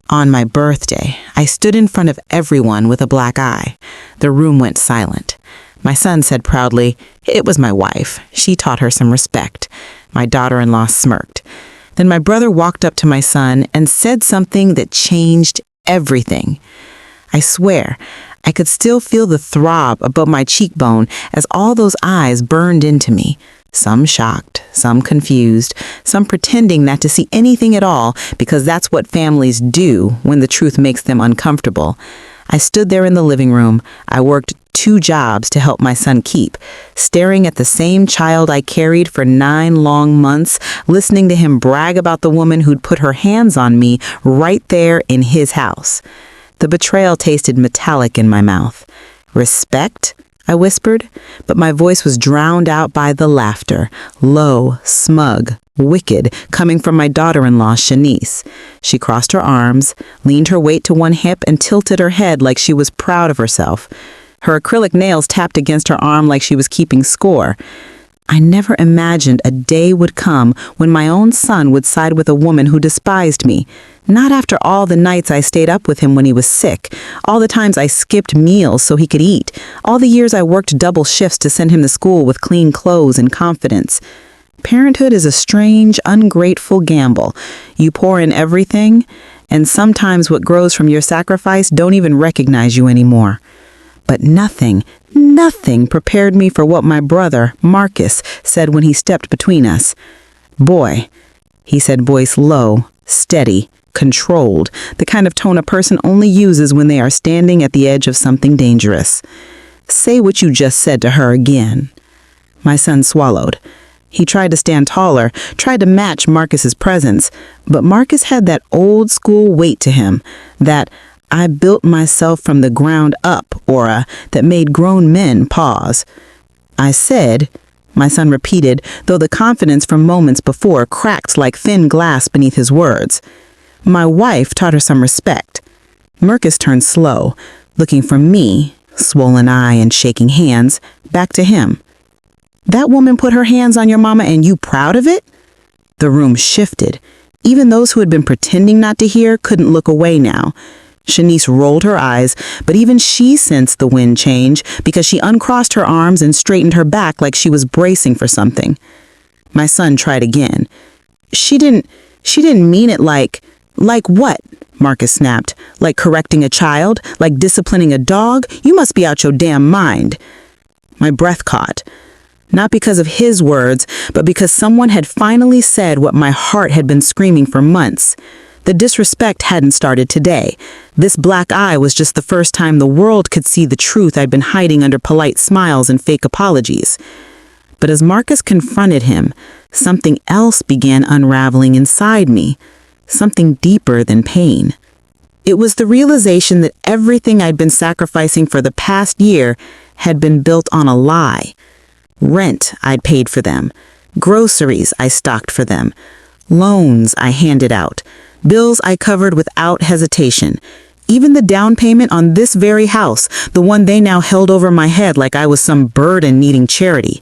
On my birthday, I stood in front of everyone with a black eye. The room went silent. My son said proudly, "It was my wife. She taught her some respect." My daughter-in-law smirked. Then my brother walked up to my son and said something that changed everything. I swear, I could still feel the throb above my cheekbone as all those eyes burned into me. Some shocked, some confused, some pretending not to see anything at all because that's what families do when the truth makes them uncomfortable. I stood there in the living room. I worked 2 jobs to help my son keep, staring at the same child I carried for 9 long months, listening to him brag about the woman who'd put her hands on me right there in his house. The betrayal tasted metallic in my mouth. "Respect?" I whispered, but my voice was drowned out by the laughter, low, smug, wicked, coming from my daughter-in-law, Shanice. She crossed her arms, leaned her weight to one hip, and tilted her head like she was proud of herself. Her acrylic nails tapped against her arm like she was keeping score. I never imagined a day would come when my own son would side with a woman who despised me. Not after all the nights I stayed up with him when he was sick, all the times I skipped meals so he could eat, all the years I worked double shifts to send him to school with clean clothes and confidence. Parenthood is a strange, ungrateful gamble. You pour in everything, and sometimes what grows from your sacrifice don't even recognize you anymore. But nothing prepared me for what my brother, Marcus, said when he stepped between us. "Boy," he said, voice low, steady, controlled, the kind of tone a person only uses when they are standing at the edge of something dangerous. "Say what you just said to her again." My son swallowed. He tried to stand taller, tried to match Marcus's presence, but Marcus had that old school weight to him, that "I built myself from the ground up" aura that made grown men pause. "I said," my son repeated, though the confidence from moments before cracked like thin glass beneath his words. "My wife taught her some respect." Marcus turned slow, looking from me, swollen eye and shaking hands, back to him. "That woman put her hands on your mama and you proud of it?" The room shifted. Even those who had been pretending not to hear couldn't look away now. Shanice rolled her eyes, but even she sensed the wind change because she uncrossed her arms and straightened her back like she was bracing for something. My son tried again. She didn't mean it like what?" Marcus snapped. "Like correcting a child? Like disciplining a dog? You must be out your damn mind." My breath caught. Not because of his words, but because someone had finally said what my heart had been screaming for months. The disrespect hadn't started today. This black eye was just the first time the world could see the truth I'd been hiding under polite smiles and fake apologies. But as Marcus confronted him, something else began unraveling inside me, something deeper than pain. It was the realization that everything I'd been sacrificing for the past year had been built on a lie. Rent I'd paid for them, groceries I stocked for them, loans I handed out, bills I covered without hesitation, even the down payment on this very house, the one they now held over my head like I was some burden needing charity.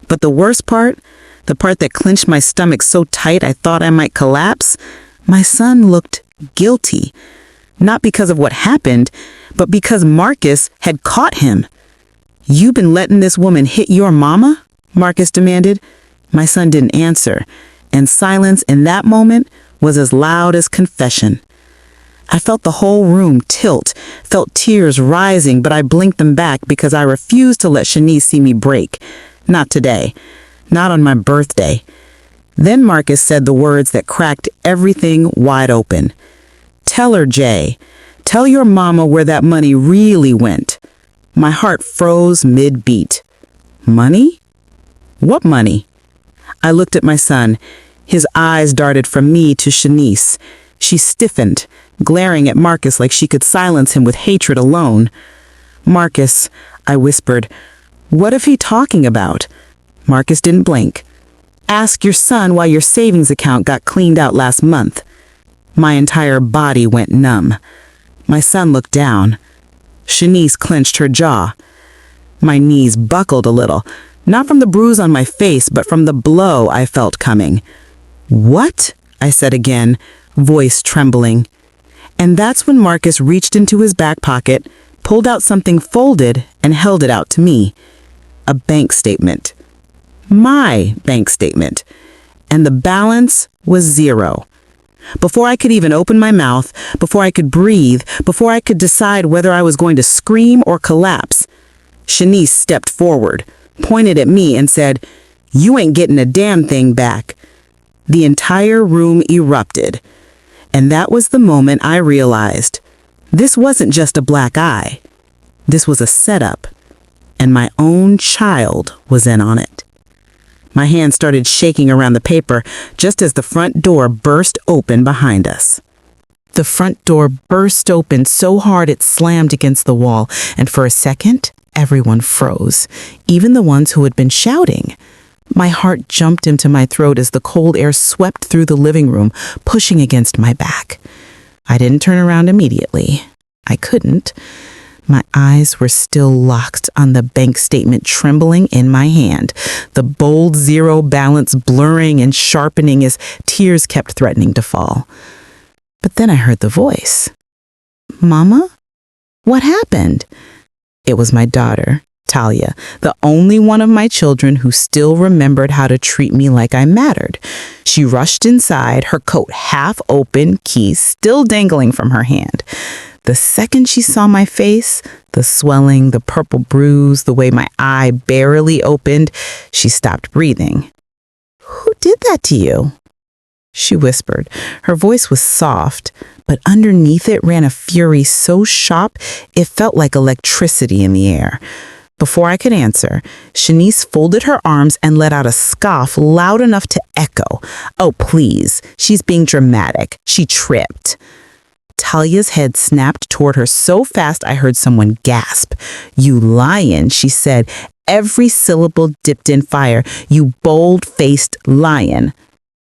But the worst part, the part that clenched my stomach so tight I thought I might collapse, my son looked guilty. Not because of what happened, but because Marcus had caught him. "You been letting this woman hit your mama?" Marcus demanded. My son didn't answer, and silence in that moment was as loud as confession. I felt the whole room tilt, felt tears rising, but I blinked them back because I refused to let Shanice see me break. Not today. Not on my birthday. Then Marcus said the words that cracked everything wide open. "Tell her, Jay. Tell your mama where that money really went." My heart froze mid-beat. Money? What money? I looked at my son. His eyes darted from me to Shanice. She stiffened, glaring at Marcus like she could silence him with hatred alone. "Marcus," I whispered, "what is he talking about?" Marcus didn't blink. "Ask your son why your savings account got cleaned out last month." My entire body went numb. My son looked down. Shanice clenched her jaw. My knees buckled a little, not from the bruise on my face, but from the blow I felt coming. "What?" I said again, voice trembling. And that's when Marcus reached into his back pocket, pulled out something folded, and held it out to me. A bank statement. My bank statement. And the balance was 0. Before I could even open my mouth, before I could breathe, before I could decide whether I was going to scream or collapse, Shanice stepped forward, pointed at me, and said, "You ain't getting a damn thing back." The entire room erupted. And that was the moment I realized this wasn't just a black eye. This was a setup, and my own child was in on it. My hand started shaking around the paper just as the front door burst open behind us. The front door burst open so hard it slammed against the wall, and for a second, everyone froze, even the ones who had been shouting. My heart jumped into my throat as the cold air swept through the living room, pushing against my back. I didn't turn around immediately. I couldn't. My eyes were still locked on the bank statement trembling in my hand, the bold 0 balance blurring and sharpening as tears kept threatening to fall. But then I heard the voice. "Mama? What happened?" It was my daughter, Talia, the only one of my children who still remembered how to treat me like I mattered. She rushed inside, her coat half open, keys still dangling from her hand. The second she saw my face, the swelling, the purple bruise, the way my eye barely opened, she stopped breathing. "Who did that to you?" she whispered. Her voice was soft, but underneath it ran a fury so sharp it felt like electricity in the air. Before I could answer, Shanice folded her arms and let out a scoff loud enough to echo. "Oh, please, she's being dramatic. She tripped." Talia's head snapped toward her so fast I heard someone gasp. "You lion," she said, every syllable dipped in fire. "You bold-faced lion."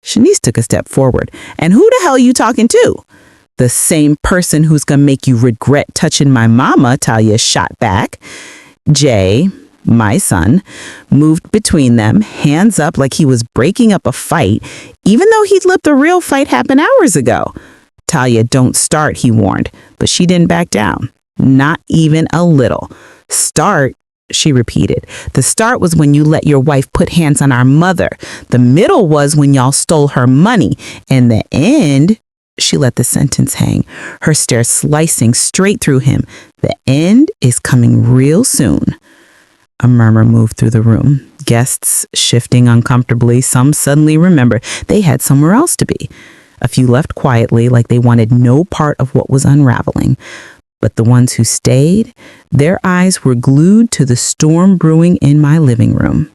Shanice took a step forward. "And who the hell you talking to?" "The same person who's gonna make you regret touching my mama," Talia shot back. Jay, my son, moved between them, hands up like he was breaking up a fight, even though he'd let the real fight happen hours ago. "Talia, don't start," he warned, but she didn't back down. Not even a little. "Start," she repeated. "The start was when you let your wife put hands on our mother. The middle was when y'all stole her money. And the end," she let the sentence hang, her stare slicing straight through him. "The end is coming real soon." A murmur moved through the room. Guests shifting uncomfortably, some suddenly remembered they had somewhere else to be. A few left quietly, like they wanted no part of what was unraveling. But the ones who stayed, their eyes were glued to the storm brewing in my living room.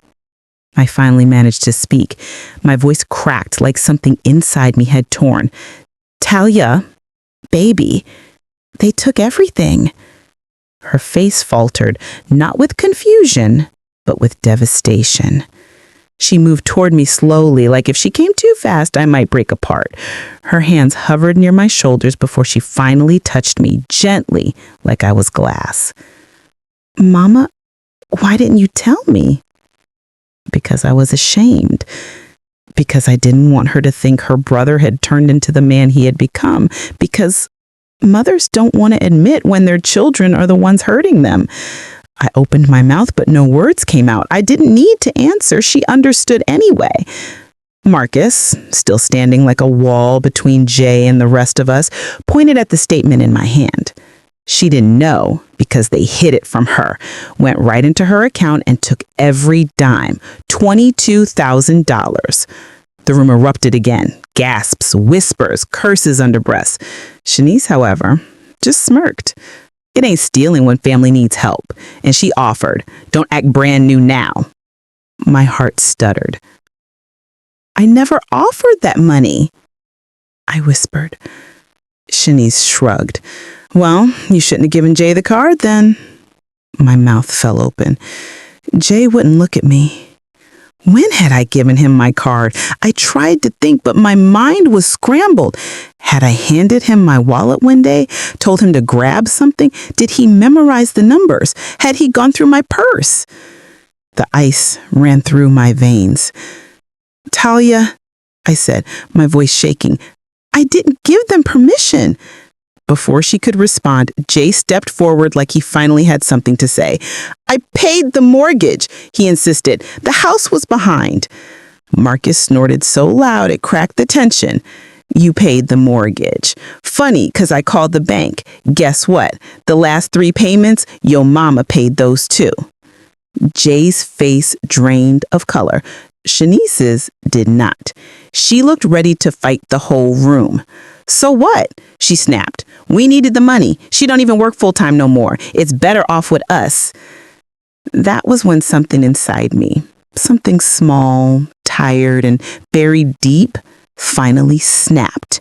I finally managed to speak. My voice cracked like something inside me had torn. "Talia, baby, they took everything." Her face faltered, not with confusion, but with devastation. She moved toward me slowly, like if she came too fast, I might break apart. Her hands hovered near my shoulders before she finally touched me gently, like I was glass. "Mama, why didn't you tell me?" "Because I was ashamed. Because I didn't want her to think her brother had turned into the man he had become. Because mothers don't want to admit when their children are the ones hurting them." I opened my mouth, but no words came out. I didn't need to answer. She understood anyway. Marcus, still standing like a wall between Jay and the rest of us, pointed at the statement in my hand. She didn't know because they hid it from her, went right into her account and took every dime, $22,000. The room erupted again. Gasps, whispers, curses under breath. Shanice, however, just smirked. It ain't stealing when family needs help. And she offered, "Don't act brand new now." My heart stuttered. "I never offered that money," I whispered. Shanice shrugged. "Well, you shouldn't have given Jay the card then." My mouth fell open. Jay wouldn't look at me. When had I given him my card? I tried to think, but my mind was scrambled. Had I handed him my wallet one day, told him to grab something? Did he memorize the numbers? Had he gone through my purse? The ice ran through my veins. "Talia," I said, my voice shaking, "I didn't give them permission." Before she could respond, Jay stepped forward like he finally had something to say. "I paid the mortgage," he insisted. "The house was behind." Marcus snorted so loud it cracked the tension. "You paid the mortgage. Funny, 'cause I called the bank. Guess what? The last 3 payments, your mama paid those too." Jay's face drained of color. Shanice's did not. She looked ready to fight the whole room. "So what?" she snapped. "We needed the money. She don't even work full-time no more. It's better off with us." That was when something inside me, something small, tired, and buried deep, finally snapped.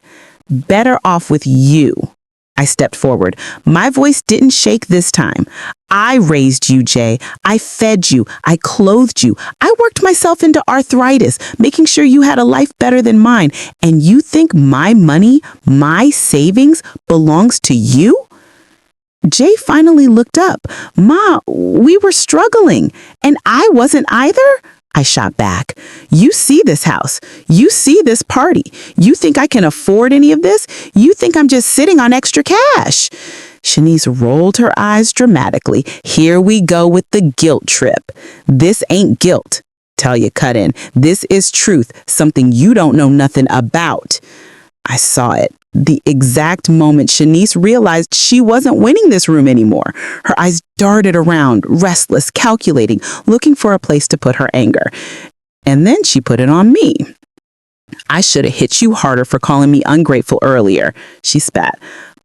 "Better off with you." I stepped forward. My voice didn't shake this time. "I raised you, Jay. I fed you. I clothed you. I worked myself into arthritis, making sure you had a life better than mine. And you think my money, my savings, belongs to you?" Jay finally looked up. "Ma, we were struggling, and I wasn't either." I shot back. "You see this house. You see this party. You think I can afford any of this? You think I'm just sitting on extra cash?" Shanice rolled her eyes dramatically. "Here we go with the guilt trip. This ain't guilt." Talia cut in. "This is truth, something you don't know nothing about." I saw it. The exact moment Shanice realized she wasn't winning this room anymore. Her eyes darted around, restless, calculating, looking for a place to put her anger. And then she put it on me. "I should have hit you harder for calling me ungrateful earlier," she spat.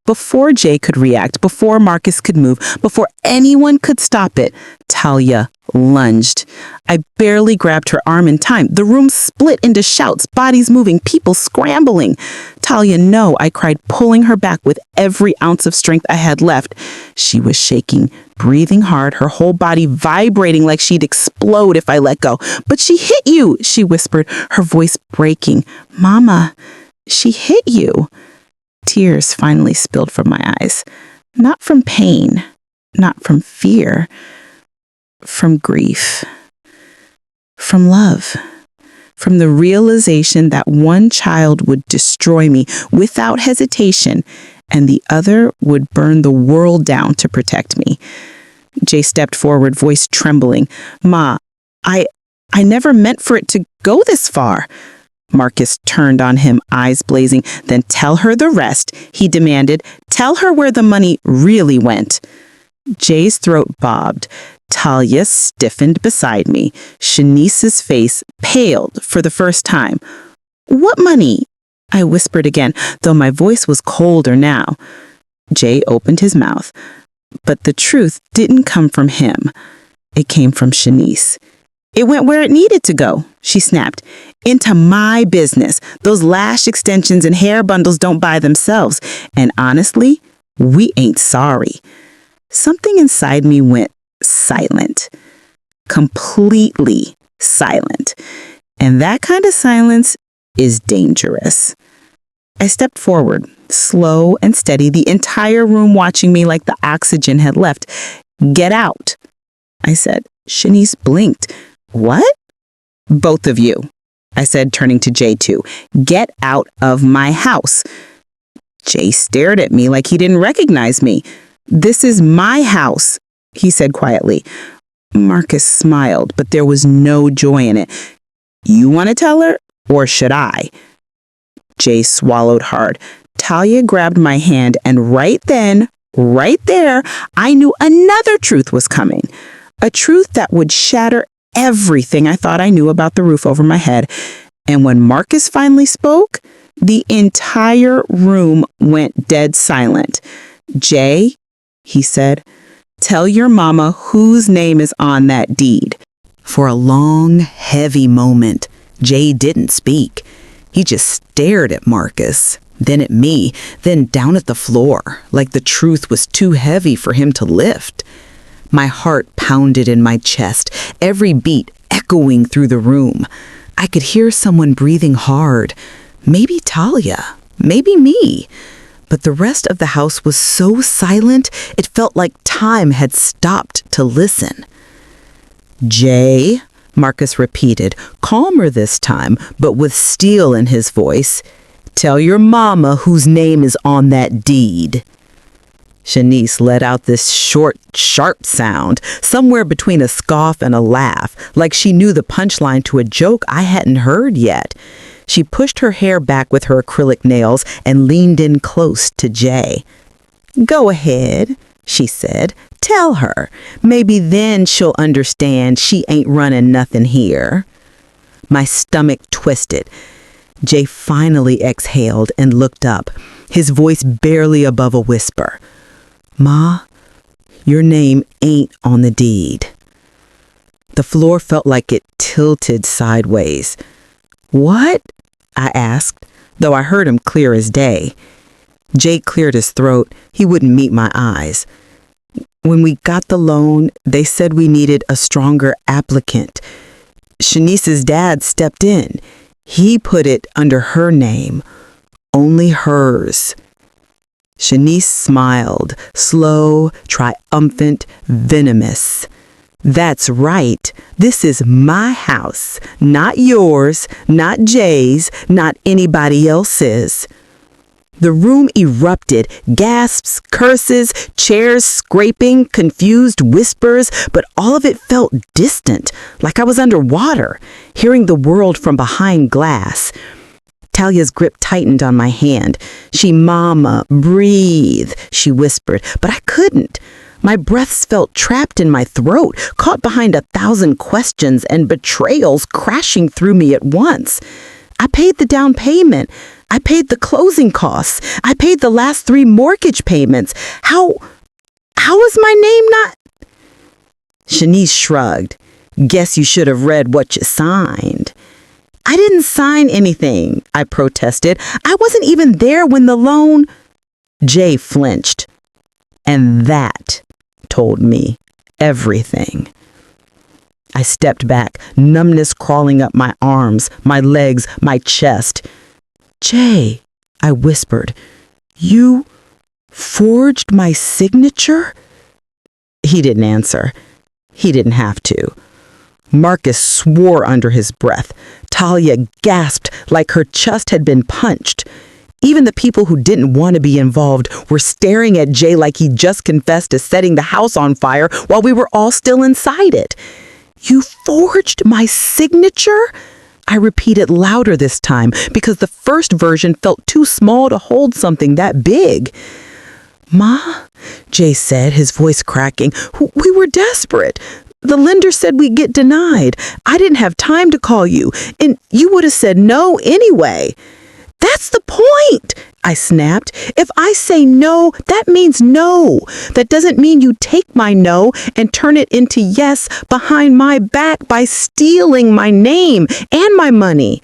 Before Jay could react, before Marcus could move, before anyone could stop it, Talia lunged. I barely grabbed her arm in time. The room split into shouts, bodies moving, people scrambling. "Talia, no," I cried, pulling her back with every ounce of strength I had left. She was shaking, breathing hard, her whole body vibrating like she'd explode if I let go. "But she hit you," she whispered, her voice breaking. "Mama, she hit you." Tears finally spilled from my eyes. Not from pain, not from fear, from grief, from love, from the realization that one child would destroy me without hesitation and the other would burn the world down to protect me. Jay stepped forward, voice trembling. "Ma, I never meant for it to go this far." Marcus turned on him, eyes blazing. "Then tell her the rest," he demanded. "Tell her where the money really went." Jay's throat bobbed. Talia stiffened beside me. Shanice's face paled for the first time. "What money?" I whispered again, though my voice was colder now. Jay opened his mouth, but the truth didn't come from him. It came from Shanice. "It went where it needed to go," she snapped. "Into my business. Those lash extensions and hair bundles don't buy themselves. And honestly, we ain't sorry." Something inside me went silent. Completely silent. And that kind of silence is dangerous. I stepped forward, slow and steady, the entire room watching me like the oxygen had left. "Get out," I said. Shanice blinked. "What?" "Both of you," I said, turning to Jay too. "Get out of my house." Jay stared at me like he didn't recognize me. "This is my house," he said quietly. Marcus smiled, but there was no joy in it. "You want to tell her, or should I?" Jay swallowed hard. Talia grabbed my hand, and right then, right there, I knew another truth was coming. A truth that would shatter everything I thought I knew about the roof over my head. And when Marcus finally spoke, the entire room went dead silent. "Jay," he said, "tell your mama whose name is on that deed." For a long, heavy moment, Jay didn't speak. He just stared at Marcus, then at me, then down at the floor, like the truth was too heavy for him to lift. My heart pounded in my chest, every beat echoing through the room. I could hear someone breathing hard. Maybe Talia, maybe me. But the rest of the house was so silent, it felt like time had stopped to listen. "Jay," Marcus repeated, calmer this time, but with steel in his voice, Tell your mama whose name is on that deed. Shanice let out this short, sharp sound, somewhere between a scoff and a laugh, like she knew the punchline to a joke I hadn't heard yet. She pushed her hair back with her acrylic nails and leaned in close to Jay. Go ahead, she said. Tell her. Maybe then she'll understand she ain't running nothing here. My stomach twisted. Jay finally exhaled and looked up, his voice barely above a whisper. Ma, your name ain't on the deed. The floor felt like it tilted sideways. What? I asked, though I heard him clear as day. Jay cleared his throat. He wouldn't meet my eyes. When we got the loan, they said we needed a stronger applicant. Shanice's dad stepped in. He put it under her name, only hers. Shanice smiled, slow, triumphant, venomous. That's right. This is my house, not yours, not Jay's, not anybody else's. The room erupted, gasps, curses, chairs scraping, confused whispers, but all of it felt distant, like I was underwater, hearing the world from behind glass. Talia's grip tightened on my hand. Mama, breathe, she whispered, but I couldn't. My breaths felt trapped in my throat, caught behind 1,000 questions and betrayals crashing through me at once. I paid the down payment. I paid the closing costs. I paid the last 3 mortgage payments. How is my name not? Shanice shrugged. Guess you should have read what you signed. I didn't sign anything, I protested. I wasn't even there when the loan... Jay flinched. And that told me everything. I stepped back, numbness crawling up my arms, my legs, my chest. Jay, I whispered, you forged my signature? He didn't answer. He didn't have to. Marcus swore under his breath. Talia gasped like her chest had been punched. Even the people who didn't want to be involved were staring at Jay like he just confessed to setting the house on fire while we were all still inside it. You forged my signature? I repeated louder this time because the first version felt too small to hold something that big. Ma, Jay said, his voice cracking, we were desperate. The lender said we'd get denied. I didn't have time to call you, and you would have said no anyway. That's the point, I snapped. If I say no, that means no. That doesn't mean you take my no and turn it into yes behind my back by stealing my name and my money.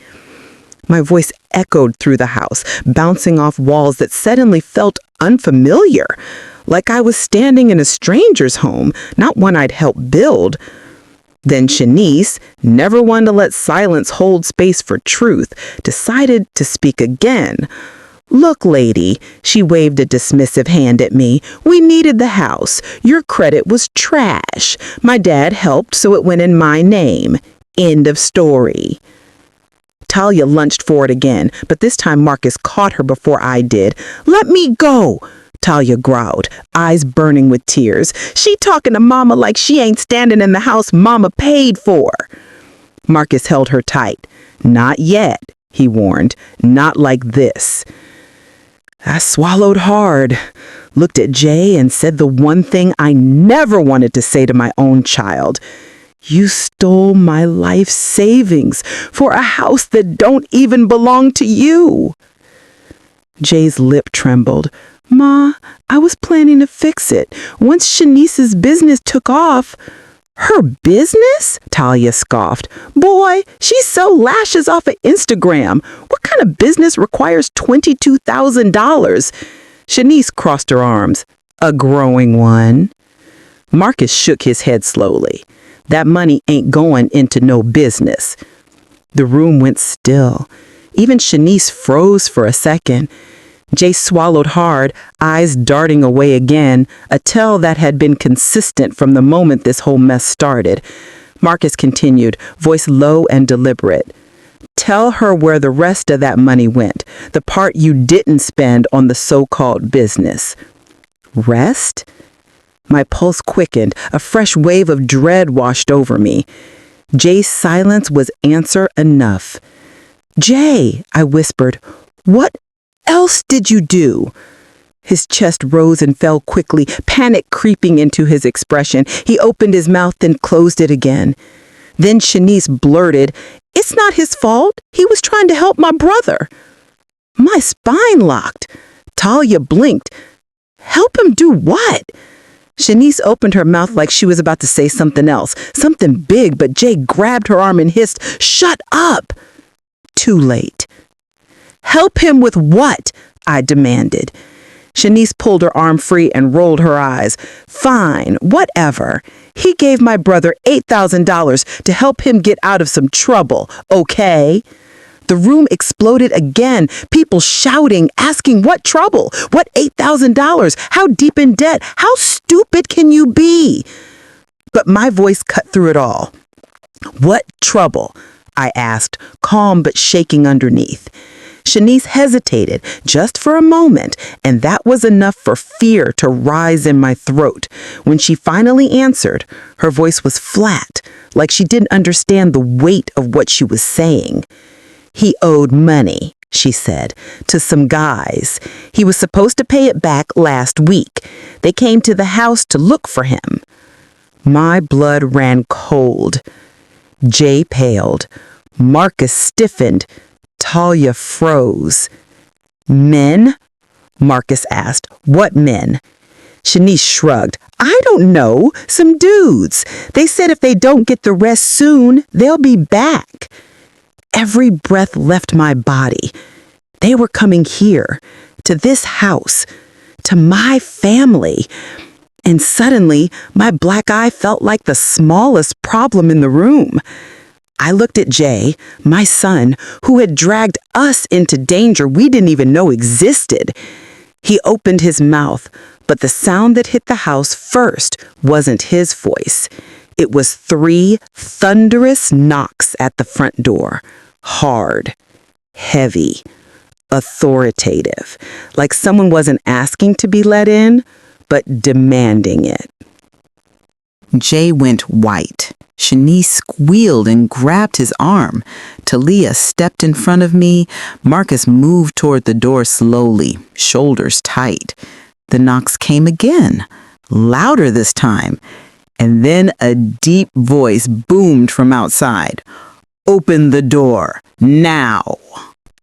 My voice echoed through the house, bouncing off walls that suddenly felt unfamiliar, like I was standing in a stranger's home, not one I'd helped build. Then Shanice, never one to let silence hold space for truth, decided to speak again. Look, lady, she waved a dismissive hand at me. We needed the house. Your credit was trash. My dad helped, so it went in my name. End of story. Talia lunged forward again, but this time Marcus caught her before I did. Let me go, Talia growled, eyes burning with tears. She talking to Mama like she ain't standing in the house Mama paid for. Marcus held her tight. Not yet, he warned. Not like this. I swallowed hard, looked at Jay and said the one thing I never wanted to say to my own child. You stole my life savings for a house that don't even belong to you. Jay's lip trembled. Ma, I was planning to fix it. Once Shanice's business took off. Her business? Talia scoffed. Boy, she sells lashes off of Instagram. What kind of business requires $22,000? Shanice crossed her arms. A growing one. Marcus shook his head slowly. That money ain't going into no business. The room went still. Even Shanice froze for a second. Jay swallowed hard, eyes darting away again, a tell that had been consistent from the moment this whole mess started. Marcus continued, voice low and deliberate. Tell her where the rest of that money went, the part you didn't spend on the so-called business. Rest? My pulse quickened. A fresh wave of dread washed over me. Jay's silence was answer enough. "Jay," I whispered, "what else did you do?" His chest rose and fell quickly, panic creeping into his expression. He opened his mouth, then closed it again. Then Shanice blurted, "It's not his fault. He was trying to help my brother." My spine locked. Talia blinked. "Help him do what?" Shanice opened her mouth like she was about to say something else, something big, but Jay grabbed her arm and hissed, "Shut up!" Too late. "Help him with what?" I demanded. Shanice pulled her arm free and rolled her eyes. "Fine, whatever. He gave my brother $8,000 to help him get out of some trouble, okay?" The room exploded again, people shouting, asking what trouble, what $8,000, how deep in debt, how stupid can you be? But my voice cut through it all. "What trouble?" I asked, calm but shaking underneath. Shanice hesitated just for a moment, and that was enough for fear to rise in my throat. When she finally answered, her voice was flat, like she didn't understand the weight of what she was saying. "He owed money," she said, "to some guys. He was supposed to pay it back last week. They came to the house to look for him." My blood ran cold. Jay paled. Marcus stiffened. Talia froze. "Men?" Marcus asked. "What men?" Shanice shrugged. "I don't know. Some dudes. They said if they don't get the rest soon, they'll be back." Every breath left my body. They were coming here, to this house, to my family. And suddenly, my black eye felt like the smallest problem in the room. I looked at Jay, my son, who had dragged us into danger we didn't even know existed. He opened his mouth, but the sound that hit the house first wasn't his voice. It was 3 thunderous knocks at the front door. Hard, heavy, authoritative, like someone wasn't asking to be let in, but demanding it. Jay went white. Shanice squealed and grabbed his arm. Talia stepped in front of me. Marcus moved toward the door slowly, shoulders tight. The knocks came again, louder this time. And then a deep voice boomed from outside. "Open the door, now."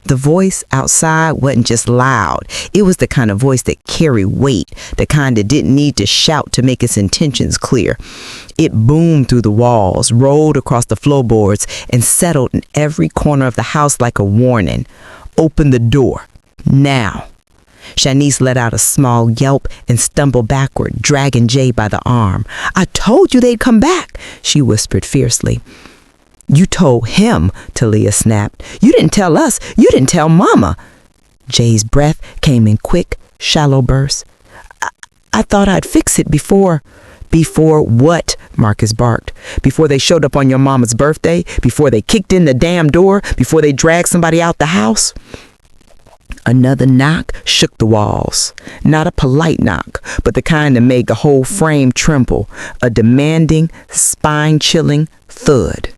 The voice outside wasn't just loud. It was the kind of voice that carried weight, the kind that didn't need to shout to make its intentions clear. It boomed through the walls, rolled across the floorboards, and settled in every corner of the house like a warning. "Open the door, now." Shanice let out a small yelp and stumbled backward, dragging Jay by the arm. "I told you they'd come back," she whispered fiercely. "You told him," Talia snapped. "You didn't tell us. You didn't tell Mama." Jay's breath came in quick, shallow bursts. I thought I'd fix it before." "Before what?" Marcus barked. "Before they showed up on your mama's birthday? Before they kicked in the damn door? Before they dragged somebody out the house?" Another knock shook the walls. Not a polite knock, but the kind that made the whole frame tremble. A demanding, spine-chilling thud.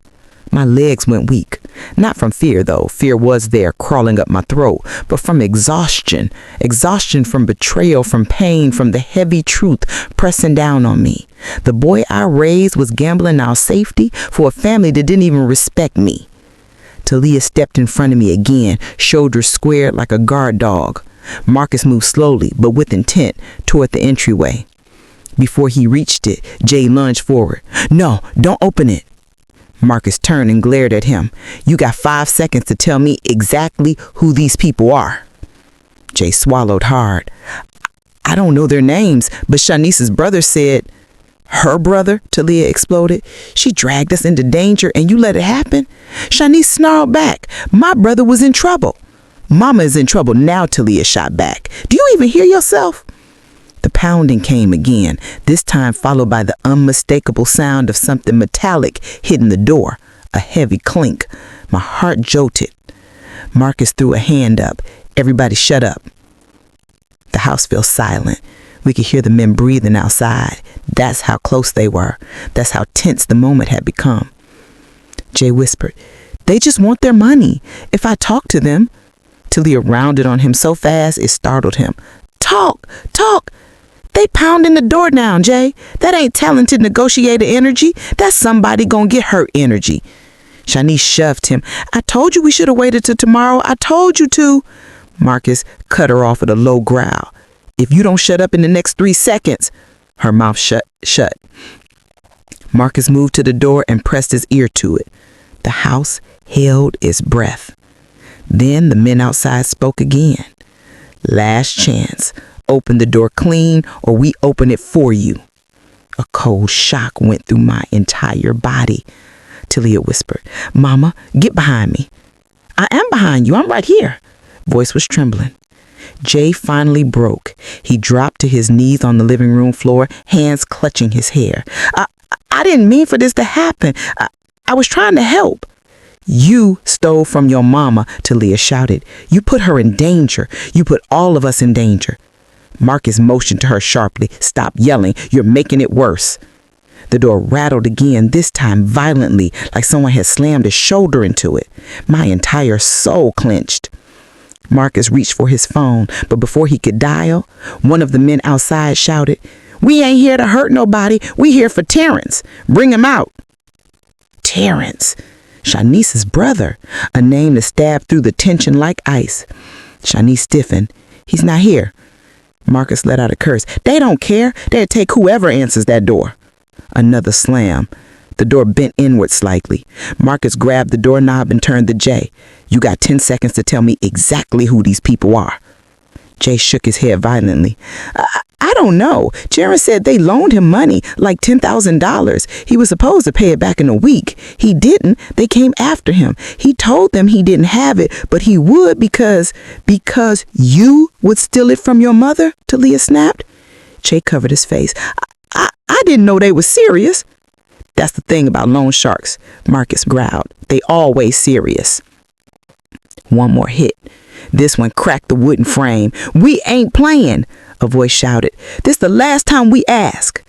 My legs went weak. Not from fear, though. Fear was there, crawling up my throat, but from exhaustion. Exhaustion from betrayal, from pain, from the heavy truth pressing down on me. The boy I raised was gambling our safety for a family that didn't even respect me. Talia stepped in front of me again, shoulders squared like a guard dog. Marcus moved slowly, but with intent, toward the entryway. Before he reached it, Jay lunged forward. "No, don't open it." Marcus turned and glared at him. "You got 5 seconds to tell me exactly who these people are." Jay swallowed hard. "I don't know their names, but Shanice's brother said—" "Her brother?" Talia exploded. "She dragged us into danger and you let it happen?" Shanice snarled back. "My brother was in trouble." "Mama is in trouble now," Talia shot back. "Do you even hear yourself?" The pounding came again, this time followed by the unmistakable sound of something metallic hitting the door. A heavy clink. My heart jolted. Marcus threw a hand up. Everybody shut up. The house fell silent. We could hear the men breathing outside. That's how close they were. That's how tense the moment had become. Jay whispered, "They just want their money. If I talk to them." Talia rounded on him so fast it startled him. "Talk! Talk! They pounding the door down, Jay. That ain't talented negotiator energy. That's somebody gonna get hurt energy." Shanice shoved him. "I told you we should have waited till tomorrow. I told you to." Marcus cut her off with a low growl. "If you don't shut up in the next 3 seconds." Her mouth shut. Marcus moved to the door and pressed his ear to it. The house held its breath. Then the men outside spoke again. "Last chance. Open the door clean or we open it for you." A cold shock went through my entire body. Talia whispered, "Mama, get behind me." "I am behind you. I'm right here." Voice was trembling. Jay finally broke. He dropped to his knees on the living room floor, hands clutching his hair. I didn't mean for this to happen. I was trying to help." "You stole from your mama," Talia shouted. "You put her in danger. You put all of us in danger." Marcus motioned to her sharply. "Stop yelling. You're making it worse." The door rattled again, this time violently, like someone had slammed a shoulder into it. My entire soul clenched. Marcus reached for his phone, but before he could dial, one of the men outside shouted, "We ain't here to hurt nobody. We here for Terrence. Bring him out." Terrence, Shanice's brother, a name that stabbed through the tension like ice. Shanice stiffened. "He's not here." Marcus let out a curse. "They don't care. They'll take whoever answers that door." Another slam. The door bent inward slightly. Marcus grabbed the doorknob and turned to Jay. "You got 10 seconds to tell me exactly who these people are." Jay shook his head violently. I don't know. Jaron said they loaned him money, like $10,000. He was supposed to pay it back in a week. He didn't. They came after him. He told them he didn't have it, but he would because you would steal it from your mother," Talia snapped. Jay covered his face. I didn't know they were serious." "That's the thing about loan sharks," Marcus growled. "They always serious." One more hit. This one cracked the wooden frame. "We ain't playing," a voice shouted. "This the last time we ask."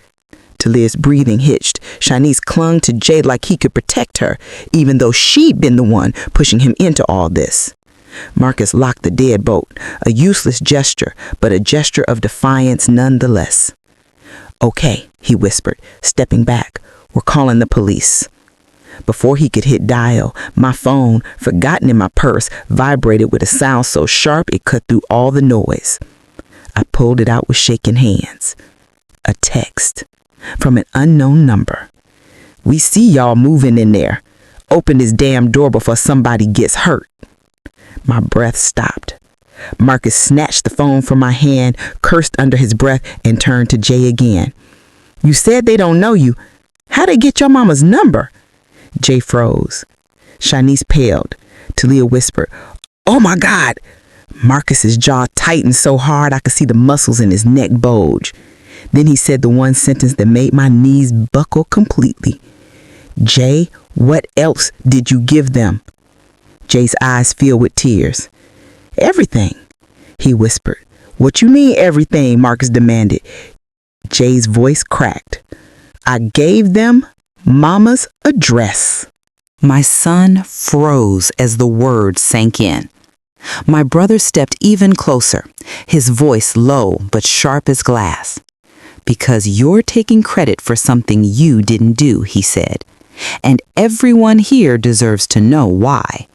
Talia's breathing hitched. Shanice clung to Jay like he could protect her, even though she'd been the one pushing him into all this. Marcus locked the deadbolt, a useless gesture, but a gesture of defiance nonetheless. "Okay," he whispered, stepping back. "We're calling the police." Before he could hit dial, my phone, forgotten in my purse, vibrated with a sound so sharp it cut through all the noise. I pulled it out with shaking hands. A text from an unknown number. "We see y'all moving in there. Open this damn door before somebody gets hurt." My breath stopped. Marcus snatched the phone from my hand, cursed under his breath, and turned to Jay again. "You said they don't know you. How'd they get your mama's number?" Jay froze. Shanice paled. Talia whispered, "Oh my God!" Marcus's jaw tightened so hard I could see the muscles in his neck bulge. Then he said the one sentence that made my knees buckle completely. "Jay, what else did you give them?" Jay's eyes filled with tears. "Everything," he whispered. "What you mean everything?" Marcus demanded. Jay's voice cracked. "I gave them Mama's address." My son froze as the words sank in. My brother stepped even closer, his voice low but sharp as glass. "Because you're taking credit for something you didn't do," he said. "And everyone here deserves to know why."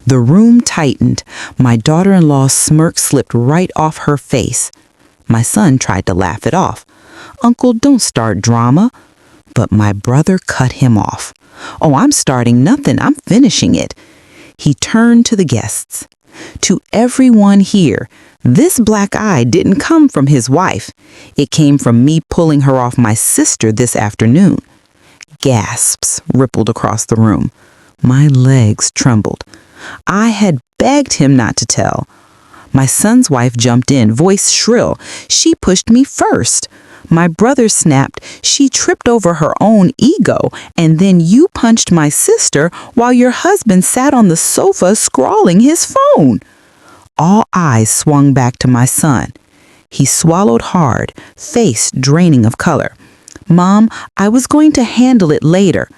The room tightened. My daughter-in-law's smirk slipped right off her face. My son tried to laugh it off. "Uncle, don't start drama." But my brother cut him off. "Oh, I'm starting nothing. I'm finishing it." He turned to the guests. "To everyone here, this black eye didn't come from his wife. It came from me pulling her off my sister this afternoon." Gasps rippled across the room. My legs trembled. I had begged him not to tell. My son's wife jumped in, voice shrill. She pushed me first. My brother snapped, "She tripped over her own ego, and then you punched my sister while your husband sat on the sofa scrawling his phone." All eyes swung back to my son. He swallowed hard, face draining of color. "Mom, I was going to handle it later."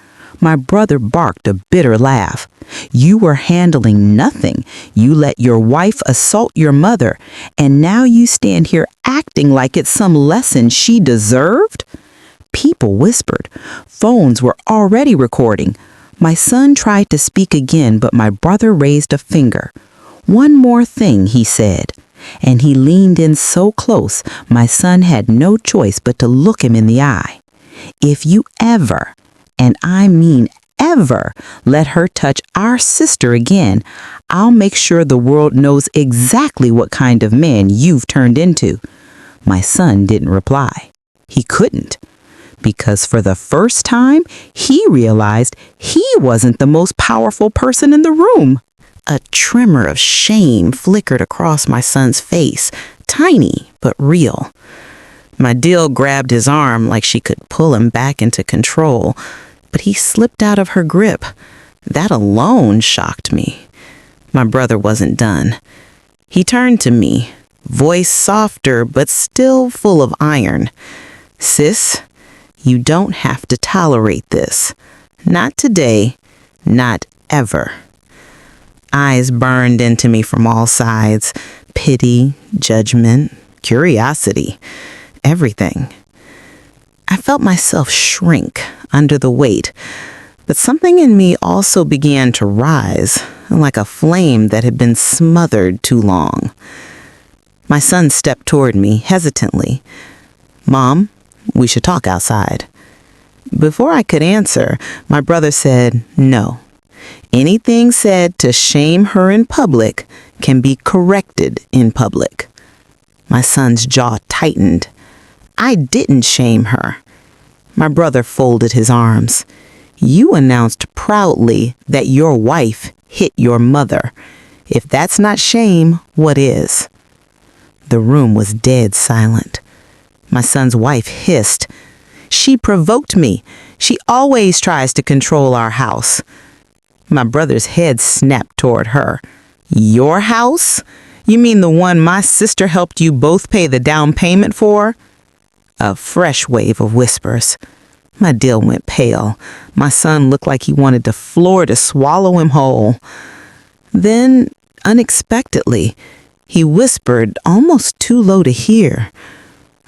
My brother barked a bitter laugh. "You were handling nothing. You let your wife assault your mother, and now you stand here acting like it's some lesson she deserved?" People whispered. Phones were already recording. My son tried to speak again, but my brother raised a finger. "One more thing," he said. And he leaned in so close, my son had no choice but to look him in the eye. "If you ever, and I mean ever, let her touch our sister again, I'll make sure the world knows exactly what kind of man you've turned into." My son didn't reply. He couldn't, because for the first time, he realized he wasn't the most powerful person in the room. A tremor of shame flickered across my son's face, tiny but real. Madeil grabbed his arm like she could pull him back into control, but he slipped out of her grip. That alone shocked me. My brother wasn't done. He turned to me, voice softer but still full of iron. "Sis, you don't have to tolerate this. Not today, not ever." Eyes burned into me from all sides. Pity, judgment, curiosity, everything. I felt myself shrink under the weight, but something in me also began to rise, like a flame that had been smothered too long. My son stepped toward me hesitantly. "Mom, we should talk outside." Before I could answer, my brother said, "No. Anything said to shame her in public can be corrected in public." My son's jaw tightened. "I didn't shame her." My brother folded his arms. "You announced proudly that your wife hit your mother. If that's not shame, what is?" The room was dead silent. My son's wife hissed, "She provoked me. She always tries to control our house." My brother's head snapped toward her. "Your house? You mean the one my sister helped you both pay the down payment for?" A fresh wave of whispers. Madeil went pale. My son looked like he wanted the floor to swallow him whole. Then, unexpectedly, he whispered, almost too low to hear,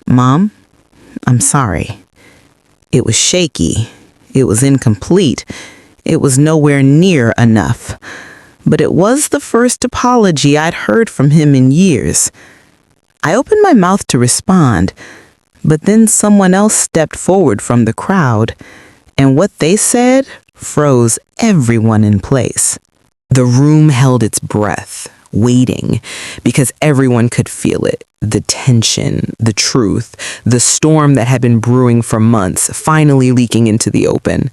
"Mom, I'm sorry." It was shaky. It was incomplete. It was nowhere near enough. But it was the first apology I'd heard from him in years. I opened my mouth to respond, but then someone else stepped forward from the crowd, and what they said froze everyone in place. The room held its breath, waiting, because everyone could feel it. The tension, the truth, the storm that had been brewing for months, finally leaking into the open.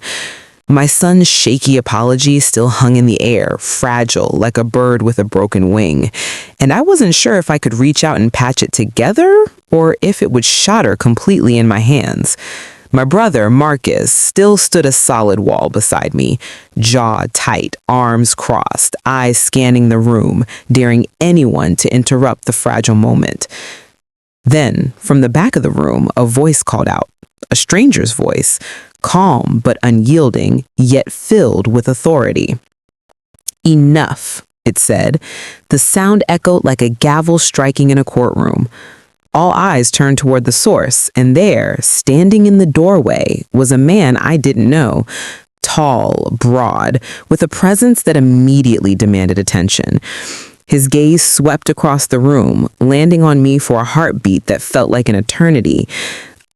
My son's shaky apology still hung in the air, fragile, like a bird with a broken wing. And I wasn't sure if I could reach out and patch it together, or if it would shatter completely in my hands. My brother, Marcus, still stood a solid wall beside me, jaw tight, arms crossed, eyes scanning the room, daring anyone to interrupt the fragile moment. Then, from the back of the room, a voice called out, a stranger's voice, calm but unyielding, yet filled with authority. "Enough," it said. The sound echoed like a gavel striking in a courtroom. All eyes turned toward the source, and there, standing in the doorway, was a man I didn't know, tall, broad, with a presence that immediately demanded attention. His gaze swept across the room, landing on me for a heartbeat that felt like an eternity.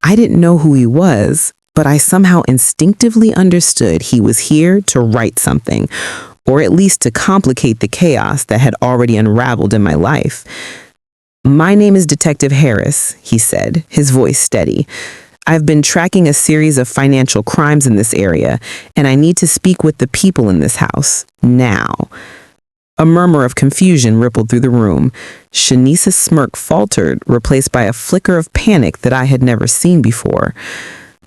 I didn't know who he was, but I somehow instinctively understood he was here to right something, or at least to complicate the chaos that had already unraveled in my life. "My name is Detective Harris," he said, his voice steady. "I've been tracking a series of financial crimes in this area, and I need to speak with the people in this house, now." A murmur of confusion rippled through the room. Shanice's smirk faltered, replaced by a flicker of panic that I had never seen before.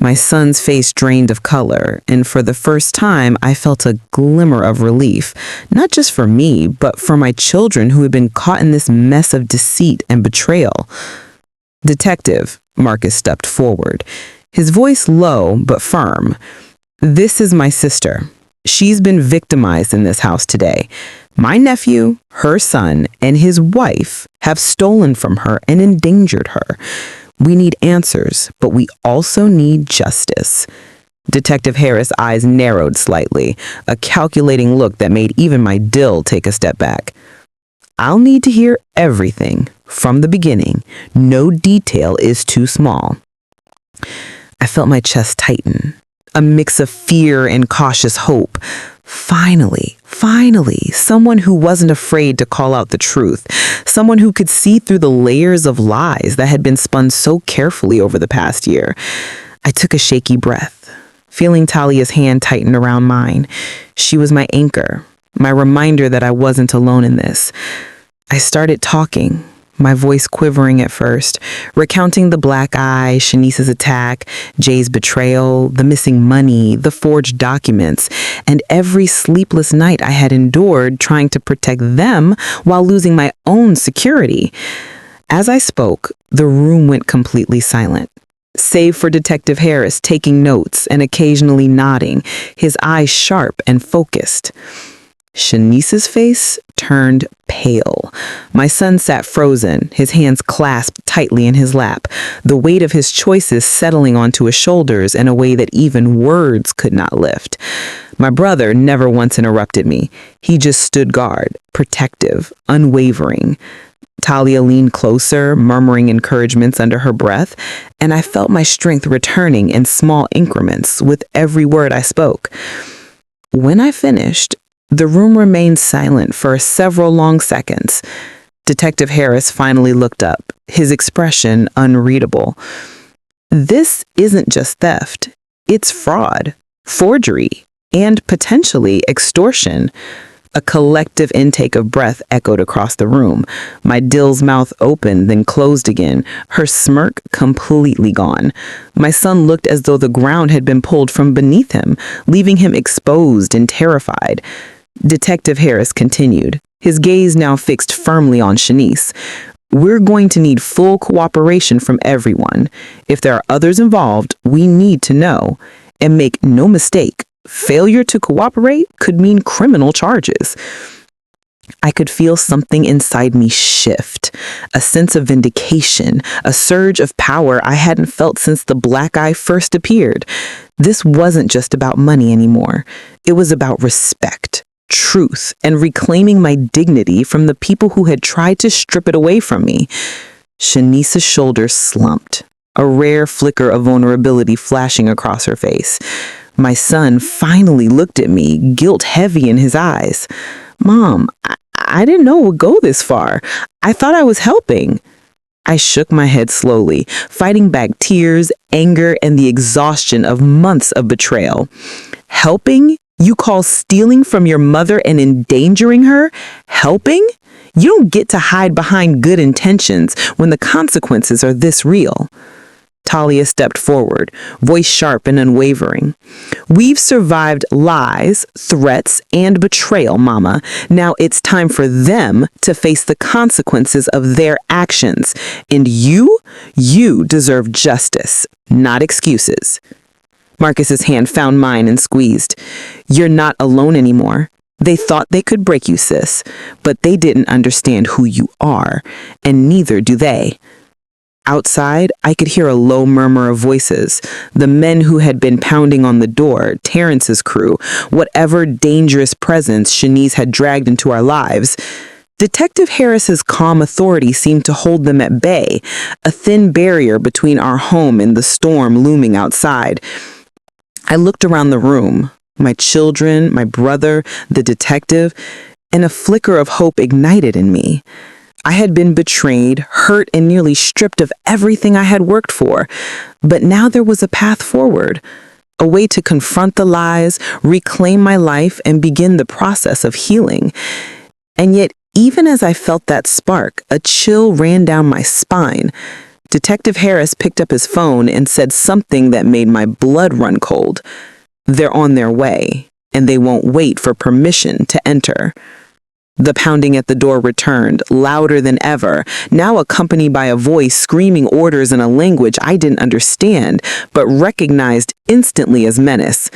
My son's face drained of color, and for the first time, I felt a glimmer of relief, not just for me, but for my children who had been caught in this mess of deceit and betrayal. "Detective," Marcus stepped forward, his voice low but firm. "This is my sister. She's been victimized in this house today. My nephew, her son, and his wife have stolen from her and endangered her. We need answers, but we also need justice." Detective Harris' eyes narrowed slightly, a calculating look that made even my dill take a step back. "I'll need to hear everything from the beginning. No detail is too small." I felt my chest tighten, a mix of fear and cautious hope. Finally, someone who wasn't afraid to call out the truth, someone who could see through the layers of lies that had been spun so carefully over the past year. I took a shaky breath, feeling Talia's hand tighten around mine. She was my anchor, my reminder that I wasn't alone in this. I started talking, my voice quivering at first, recounting the black eye, Shanice's attack, Jay's betrayal, the missing money, the forged documents, and every sleepless night I had endured trying to protect them while losing my own security. As I spoke, the room went completely silent, save for Detective Harris taking notes and occasionally nodding, his eyes sharp and focused. Shanice's face turned pale. My son sat frozen, his hands clasped tightly in his lap, the weight of his choices settling onto his shoulders in a way that even words could not lift. My brother never once interrupted me. He just stood guard, protective, unwavering. Talia leaned closer, murmuring encouragements under her breath, and I felt my strength returning in small increments with every word I spoke. When I finished, the room remained silent for several long seconds. Detective Harris finally looked up, his expression unreadable. "This isn't just theft. It's fraud, forgery, and potentially extortion." A collective intake of breath echoed across the room. My Dill's mouth opened, then closed again, her smirk completely gone. My son looked as though the ground had been pulled from beneath him, leaving him exposed and terrified. Detective Harris continued, his gaze now fixed firmly on Shanice. "We're going to need full cooperation from everyone. If there are others involved, we need to know. And make no mistake, failure to cooperate could mean criminal charges." I could feel something inside me shift, a sense of vindication, a surge of power I hadn't felt since the black eye first appeared. This wasn't just about money anymore. It was about respect, truth, and reclaiming my dignity from the people who had tried to strip it away from me. Shanice's shoulders slumped, a rare flicker of vulnerability flashing across her face. My son finally looked at me, guilt heavy in his eyes. "Mom, I didn't know it would go this far. I thought I was helping." I shook my head slowly, fighting back tears, anger, and the exhaustion of months of betrayal. "Helping? You call stealing from your mother and endangering her helping? You don't get to hide behind good intentions when the consequences are this real." Talia stepped forward, voice sharp and unwavering. "We've survived lies, threats, and betrayal, Mama. Now it's time for them to face the consequences of their actions. And you deserve justice, not excuses." Marcus's hand found mine and squeezed. "You're not alone anymore. They thought they could break you, sis, but they didn't understand who you are, and neither do they." Outside, I could hear a low murmur of voices. The men who had been pounding on the door, Terrence's crew, whatever dangerous presence Shanice had dragged into our lives. Detective Harris's calm authority seemed to hold them at bay, a thin barrier between our home and the storm looming outside. I looked around the room, my children, my brother, the detective, and a flicker of hope ignited in me. I had been betrayed, hurt, and nearly stripped of everything I had worked for. But now there was a path forward, a way to confront the lies, reclaim my life, and begin the process of healing. And yet, even as I felt that spark, a chill ran down my spine. Detective Harris picked up his phone and said something that made my blood run cold. They're on their way, and they won't wait for permission to enter. The pounding at the door returned, louder than ever, now accompanied by a voice screaming orders in a language I didn't understand, but recognized instantly as menace.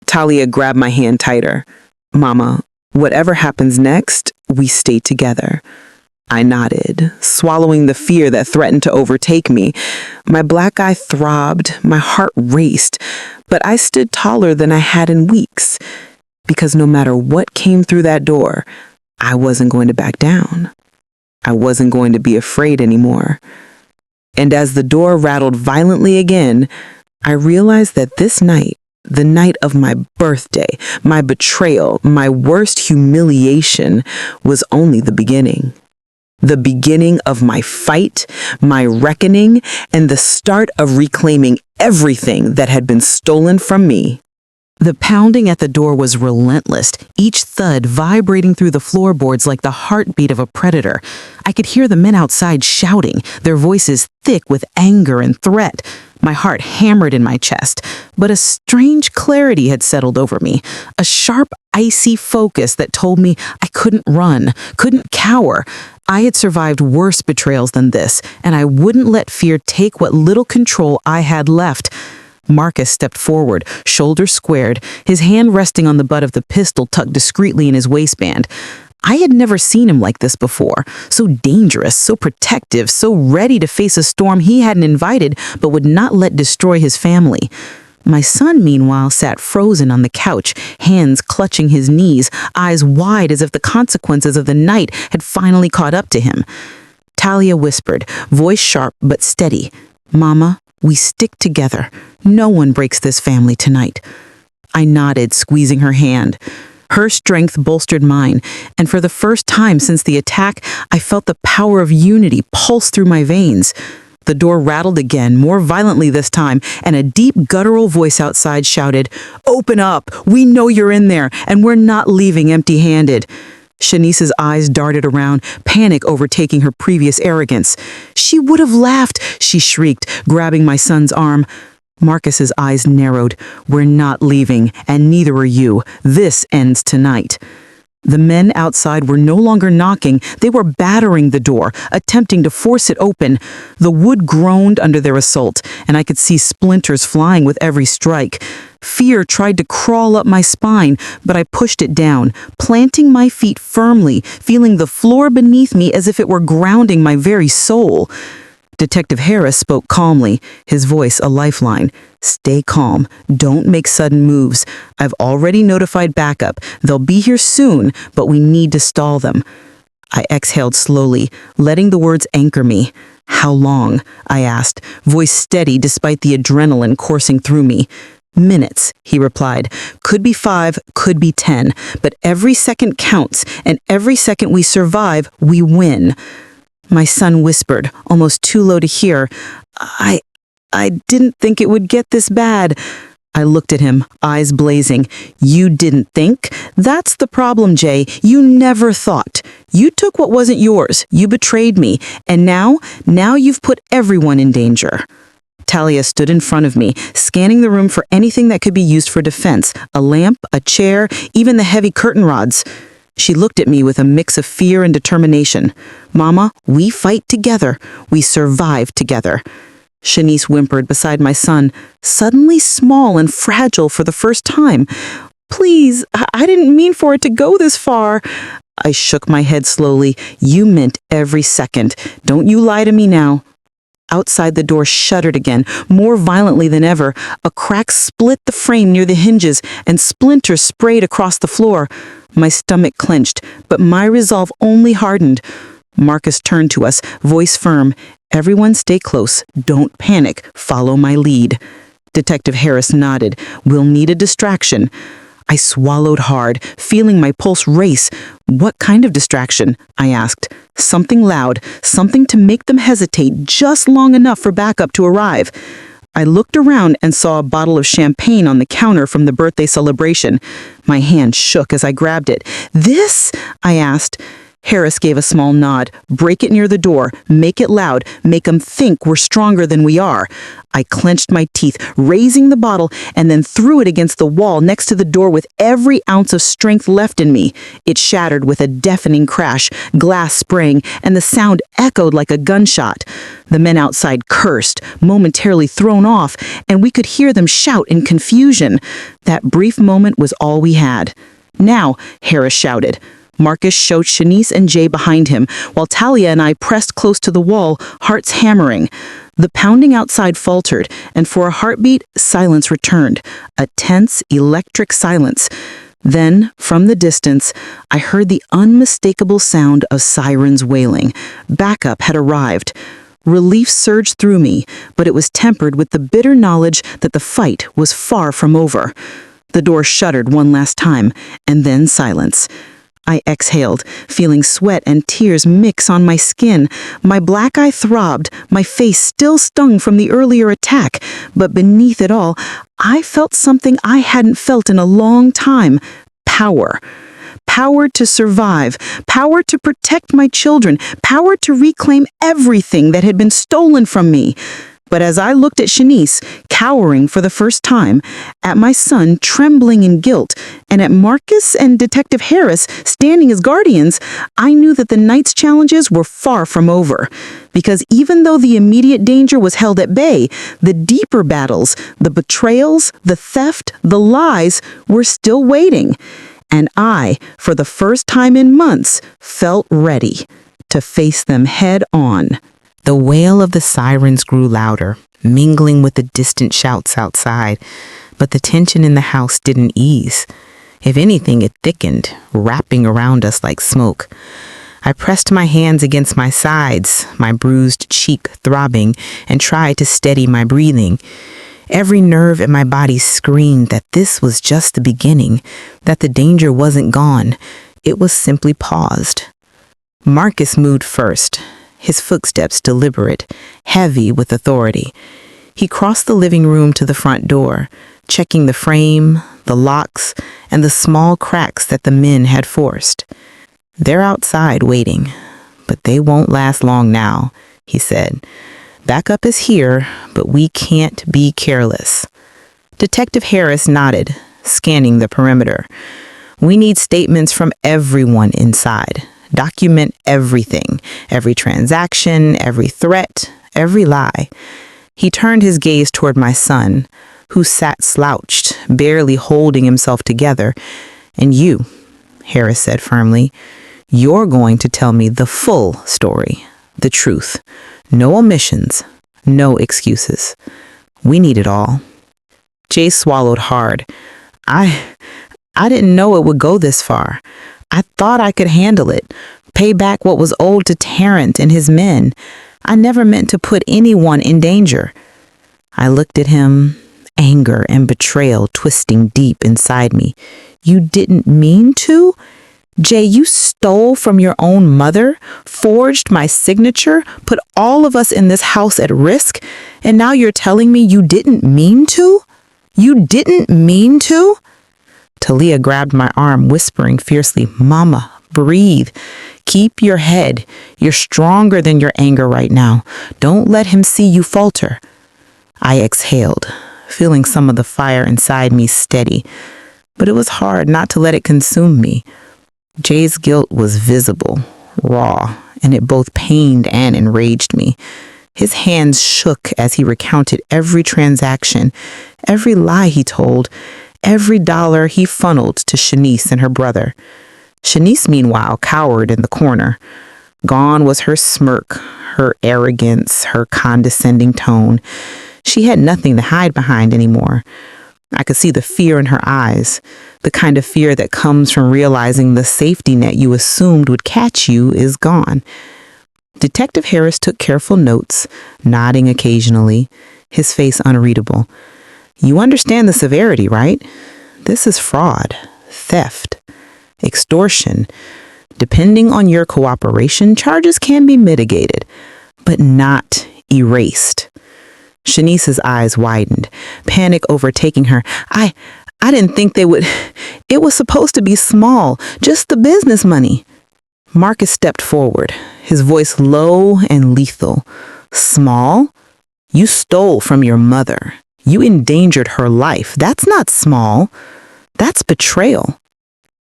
Talia grabbed my hand tighter. "Mama, whatever happens next, we stay together." I nodded, swallowing the fear that threatened to overtake me. My black eye throbbed, my heart raced, but I stood taller than I had in weeks, because no matter what came through that door, I wasn't going to back down. I wasn't going to be afraid anymore. And as the door rattled violently again, I realized that this night, the night of my birthday, my betrayal, my worst humiliation, was only the beginning. The beginning of my fight, my reckoning, and the start of reclaiming everything that had been stolen from me. The pounding at the door was relentless, each thud vibrating through the floorboards like the heartbeat of a predator. I could hear the men outside shouting, their voices thick with anger and threat. My heart hammered in my chest, but a strange clarity had settled over me, a sharp, icy focus that told me I couldn't run, couldn't cower. I had survived worse betrayals than this, and I wouldn't let fear take what little control I had left. Marcus stepped forward, shoulders squared, his hand resting on the butt of the pistol tucked discreetly in his waistband. I had never seen him like this before, so dangerous, so protective, so ready to face a storm he hadn't invited but would not let destroy his family. My son, meanwhile, sat frozen on the couch, hands clutching his knees, eyes wide as if the consequences of the night had finally caught up to him. Talia whispered, voice sharp but steady, "Mama, we stick together. No one breaks this family tonight." I nodded, squeezing her hand. Her strength bolstered mine, and for the first time since the attack, I felt the power of unity pulse through my veins. The door rattled again, more violently this time, and a deep guttural voice outside shouted, "Open up! We know you're in there, and we're not leaving empty-handed." Shanice's eyes darted around, panic overtaking her previous arrogance. "She would have laughed," she shrieked, grabbing my son's arm. Marcus's eyes narrowed. "We're not leaving, and neither are you. This ends tonight." The men outside were no longer knocking, they were battering the door, attempting to force it open. The wood groaned under their assault, and I could see splinters flying with every strike. Fear tried to crawl up my spine, but I pushed it down, planting my feet firmly, feeling the floor beneath me as if it were grounding my very soul. Detective Harris spoke calmly, his voice a lifeline. "Stay calm. Don't make sudden moves. I've already notified backup. They'll be here soon, but we need to stall them." I exhaled slowly, letting the words anchor me. "How long?" I asked, voice steady despite the adrenaline coursing through me. "Minutes," he replied. "Could be 5, could be 10, but every second counts, and every second we survive, we win." My son whispered, almost too low to hear, I didn't think it would get this bad." I looked at him, eyes blazing. "You didn't think? That's the problem, Jay. You never thought. You took what wasn't yours. You betrayed me. And now you've put everyone in danger." Talia stood in front of me, scanning the room for anything that could be used for defense, a lamp, a chair, even the heavy curtain rods. She looked at me with a mix of fear and determination. "Mama, we fight together. We survive together." Shanice whimpered beside my son, suddenly small and fragile for the first time. "Please, I didn't mean for it to go this far." I shook my head slowly. "You meant every second. Don't you lie to me now." Outside, the door shuddered again, more violently than ever. A crack split the frame near the hinges, and splinters sprayed across the floor. My stomach clenched, but my resolve only hardened. Marcus turned to us, voice firm. "Everyone stay close. Don't panic. Follow my lead." Detective Harris nodded. "We'll need a distraction." I swallowed hard, feeling my pulse race. "What kind of distraction?" I asked. "Something loud, something to make them hesitate just long enough for backup to arrive." I looked around and saw a bottle of champagne on the counter from the birthday celebration. My hand shook as I grabbed it. "This?" I asked. Harris gave a small nod. "Break it near the door. Make it loud. Make 'em think we're stronger than we are." I clenched my teeth, raising the bottle, and then threw it against the wall next to the door with every ounce of strength left in me. It shattered with a deafening crash, glass spraying, and the sound echoed like a gunshot. The men outside cursed, momentarily thrown off, and we could hear them shout in confusion. That brief moment was all we had. "Now," Harris shouted. Marcus showed Shanice and Jay behind him, while Talia and I pressed close to the wall, hearts hammering. The pounding outside faltered, and for a heartbeat, silence returned. A tense, electric silence. Then, from the distance, I heard the unmistakable sound of sirens wailing. Backup had arrived. Relief surged through me, but it was tempered with the bitter knowledge that the fight was far from over. The door shuddered one last time, and then silence. I exhaled, feeling sweat and tears mix on my skin. My black eye throbbed, my face still stung from the earlier attack, but beneath it all, I felt something I hadn't felt in a long time. Power. Power to survive, power to protect my children, power to reclaim everything that had been stolen from me. But as I looked at Shanice, cowering for the first time, at my son trembling in guilt, and at Marcus and Detective Harris standing as guardians, I knew that the night's challenges were far from over. Because even though the immediate danger was held at bay, the deeper battles, the betrayals, the theft, the lies, were still waiting. And I, for the first time in months, felt ready to face them head on. The wail of the sirens grew louder, mingling with the distant shouts outside, but the tension in the house didn't ease. If anything, it thickened, wrapping around us like smoke. I pressed my hands against my sides, my bruised cheek throbbing, and tried to steady my breathing. Every nerve in my body screamed that this was just the beginning, that the danger wasn't gone. It was simply paused. Marcus moved first, his footsteps deliberate, heavy with authority. He crossed the living room to the front door, checking the frame, the locks, and the small cracks that the men had forced. "They're outside waiting, but they won't last long now," he said. "Backup is here, but we can't be careless." Detective Harris nodded, scanning the perimeter. "We need statements from everyone inside. Document everything, every transaction, every threat, every lie." He turned his gaze toward my son, who sat slouched, barely holding himself together. "And you," Harris said firmly, "you're going to tell me the full story, the truth. No omissions, no excuses. We need it all." Jay swallowed hard. I didn't know it would go this far. I thought I could handle it, pay back what was owed to Tarrant and his men. I never meant to put anyone in danger. I looked at him, anger and betrayal twisting deep inside me. "You didn't mean to? Jay, you stole from your own mother, forged my signature, put all of us in this house at risk, and now you're telling me you didn't mean to? You didn't mean to?" Talia grabbed my arm, whispering fiercely, "Mama, breathe. Keep your head. You're stronger than your anger right now. Don't let him see you falter." I exhaled, feeling some of the fire inside me steady, but it was hard not to let it consume me. Jay's guilt was visible, raw, and it both pained and enraged me. His hands shook as he recounted every transaction, every lie he told, every dollar he funneled to Shanice and her brother. Shanice, meanwhile, cowered in the corner. Gone was her smirk, her arrogance, her condescending tone. She had nothing to hide behind anymore. I could see the fear in her eyes, the kind of fear that comes from realizing the safety net you assumed would catch you is gone. Detective Harris took careful notes, nodding occasionally, his face unreadable. "You understand the severity, right? This is fraud, theft, extortion. Depending on your cooperation, charges can be mitigated, but not erased." Shanice's eyes widened, panic overtaking her. I didn't think they would. It was supposed to be small, just the business money. Marcus stepped forward, his voice low and lethal. Small? You stole from your mother. You endangered her life. That's not small. That's betrayal.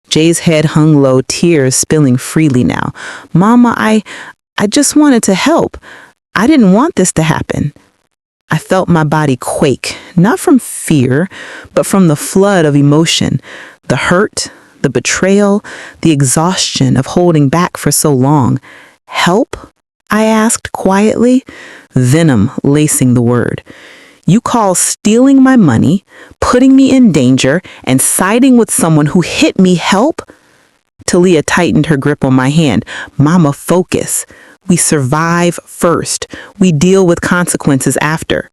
Jay's head hung low, tears spilling freely now. Mama, I just wanted to help. I didn't want this to happen. I felt my body quake, not from fear, but from the flood of emotion, the hurt, the betrayal, the exhaustion of holding back for so long. Help? I asked quietly, venom lacing the word. You call stealing my money, putting me in danger, and siding with someone who hit me help? Talia tightened her grip on my hand. Mama, focus. We survive first. We deal with consequences after.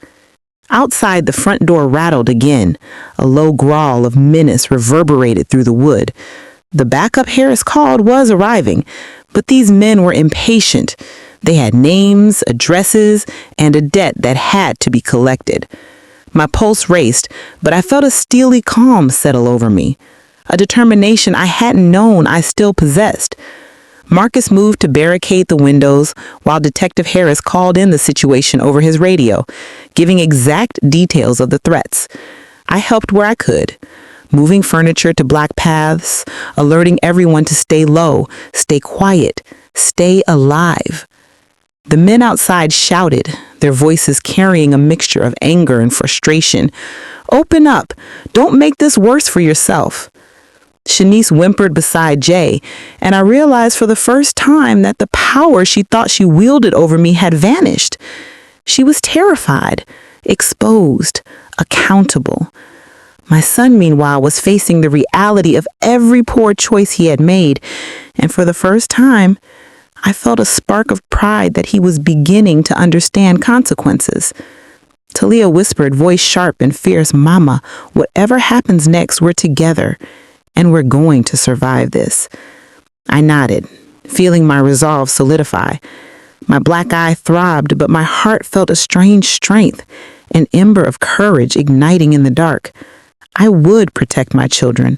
Outside, the front door rattled again. A low growl of menace reverberated through the wood. The backup Harris called was arriving, but these men were impatient. They had names, addresses, and a debt that had to be collected. My pulse raced, but I felt a steely calm settle over me, a determination I hadn't known I still possessed. Marcus moved to barricade the windows while Detective Harris called in the situation over his radio, giving exact details of the threats. I helped where I could, moving furniture to black paths, alerting everyone to stay low, stay quiet, stay alive. The men outside shouted, their voices carrying a mixture of anger and frustration. Open up! Don't make this worse for yourself. Shanice whimpered beside Jay, and I realized for the first time that the power she thought she wielded over me had vanished. She was terrified, exposed, accountable. My son, meanwhile, was facing the reality of every poor choice he had made, and for the first time, I felt a spark of pride that he was beginning to understand consequences. Talia whispered, voice sharp and fierce, Mama, whatever happens next, we're together. And we're going to survive this. I nodded, feeling my resolve solidify. My black eye throbbed, but my heart felt a strange strength, an ember of courage igniting in the dark. I would protect my children.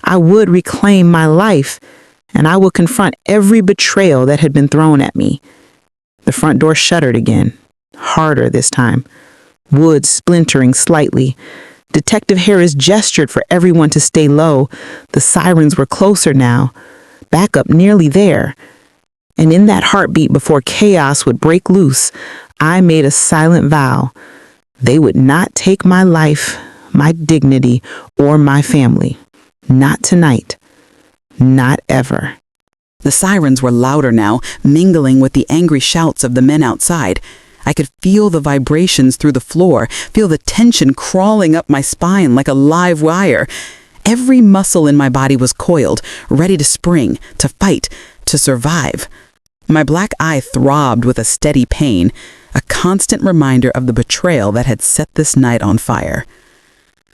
I would reclaim my life, and I would confront every betrayal that had been thrown at me. The front door shuttered again, harder this time, wood splintering slightly. Detective Harris gestured for everyone to stay low. The sirens were closer now, backup nearly there. And in that heartbeat before chaos would break loose, I made a silent vow. They would not take my life, my dignity, or my family. Not tonight. Not ever. The sirens were louder now, mingling with the angry shouts of the men outside. I could feel the vibrations through the floor, feel the tension crawling up my spine like a live wire. Every muscle in my body was coiled, ready to spring, to fight, to survive. My black eye throbbed with a steady pain, a constant reminder of the betrayal that had set this night on fire.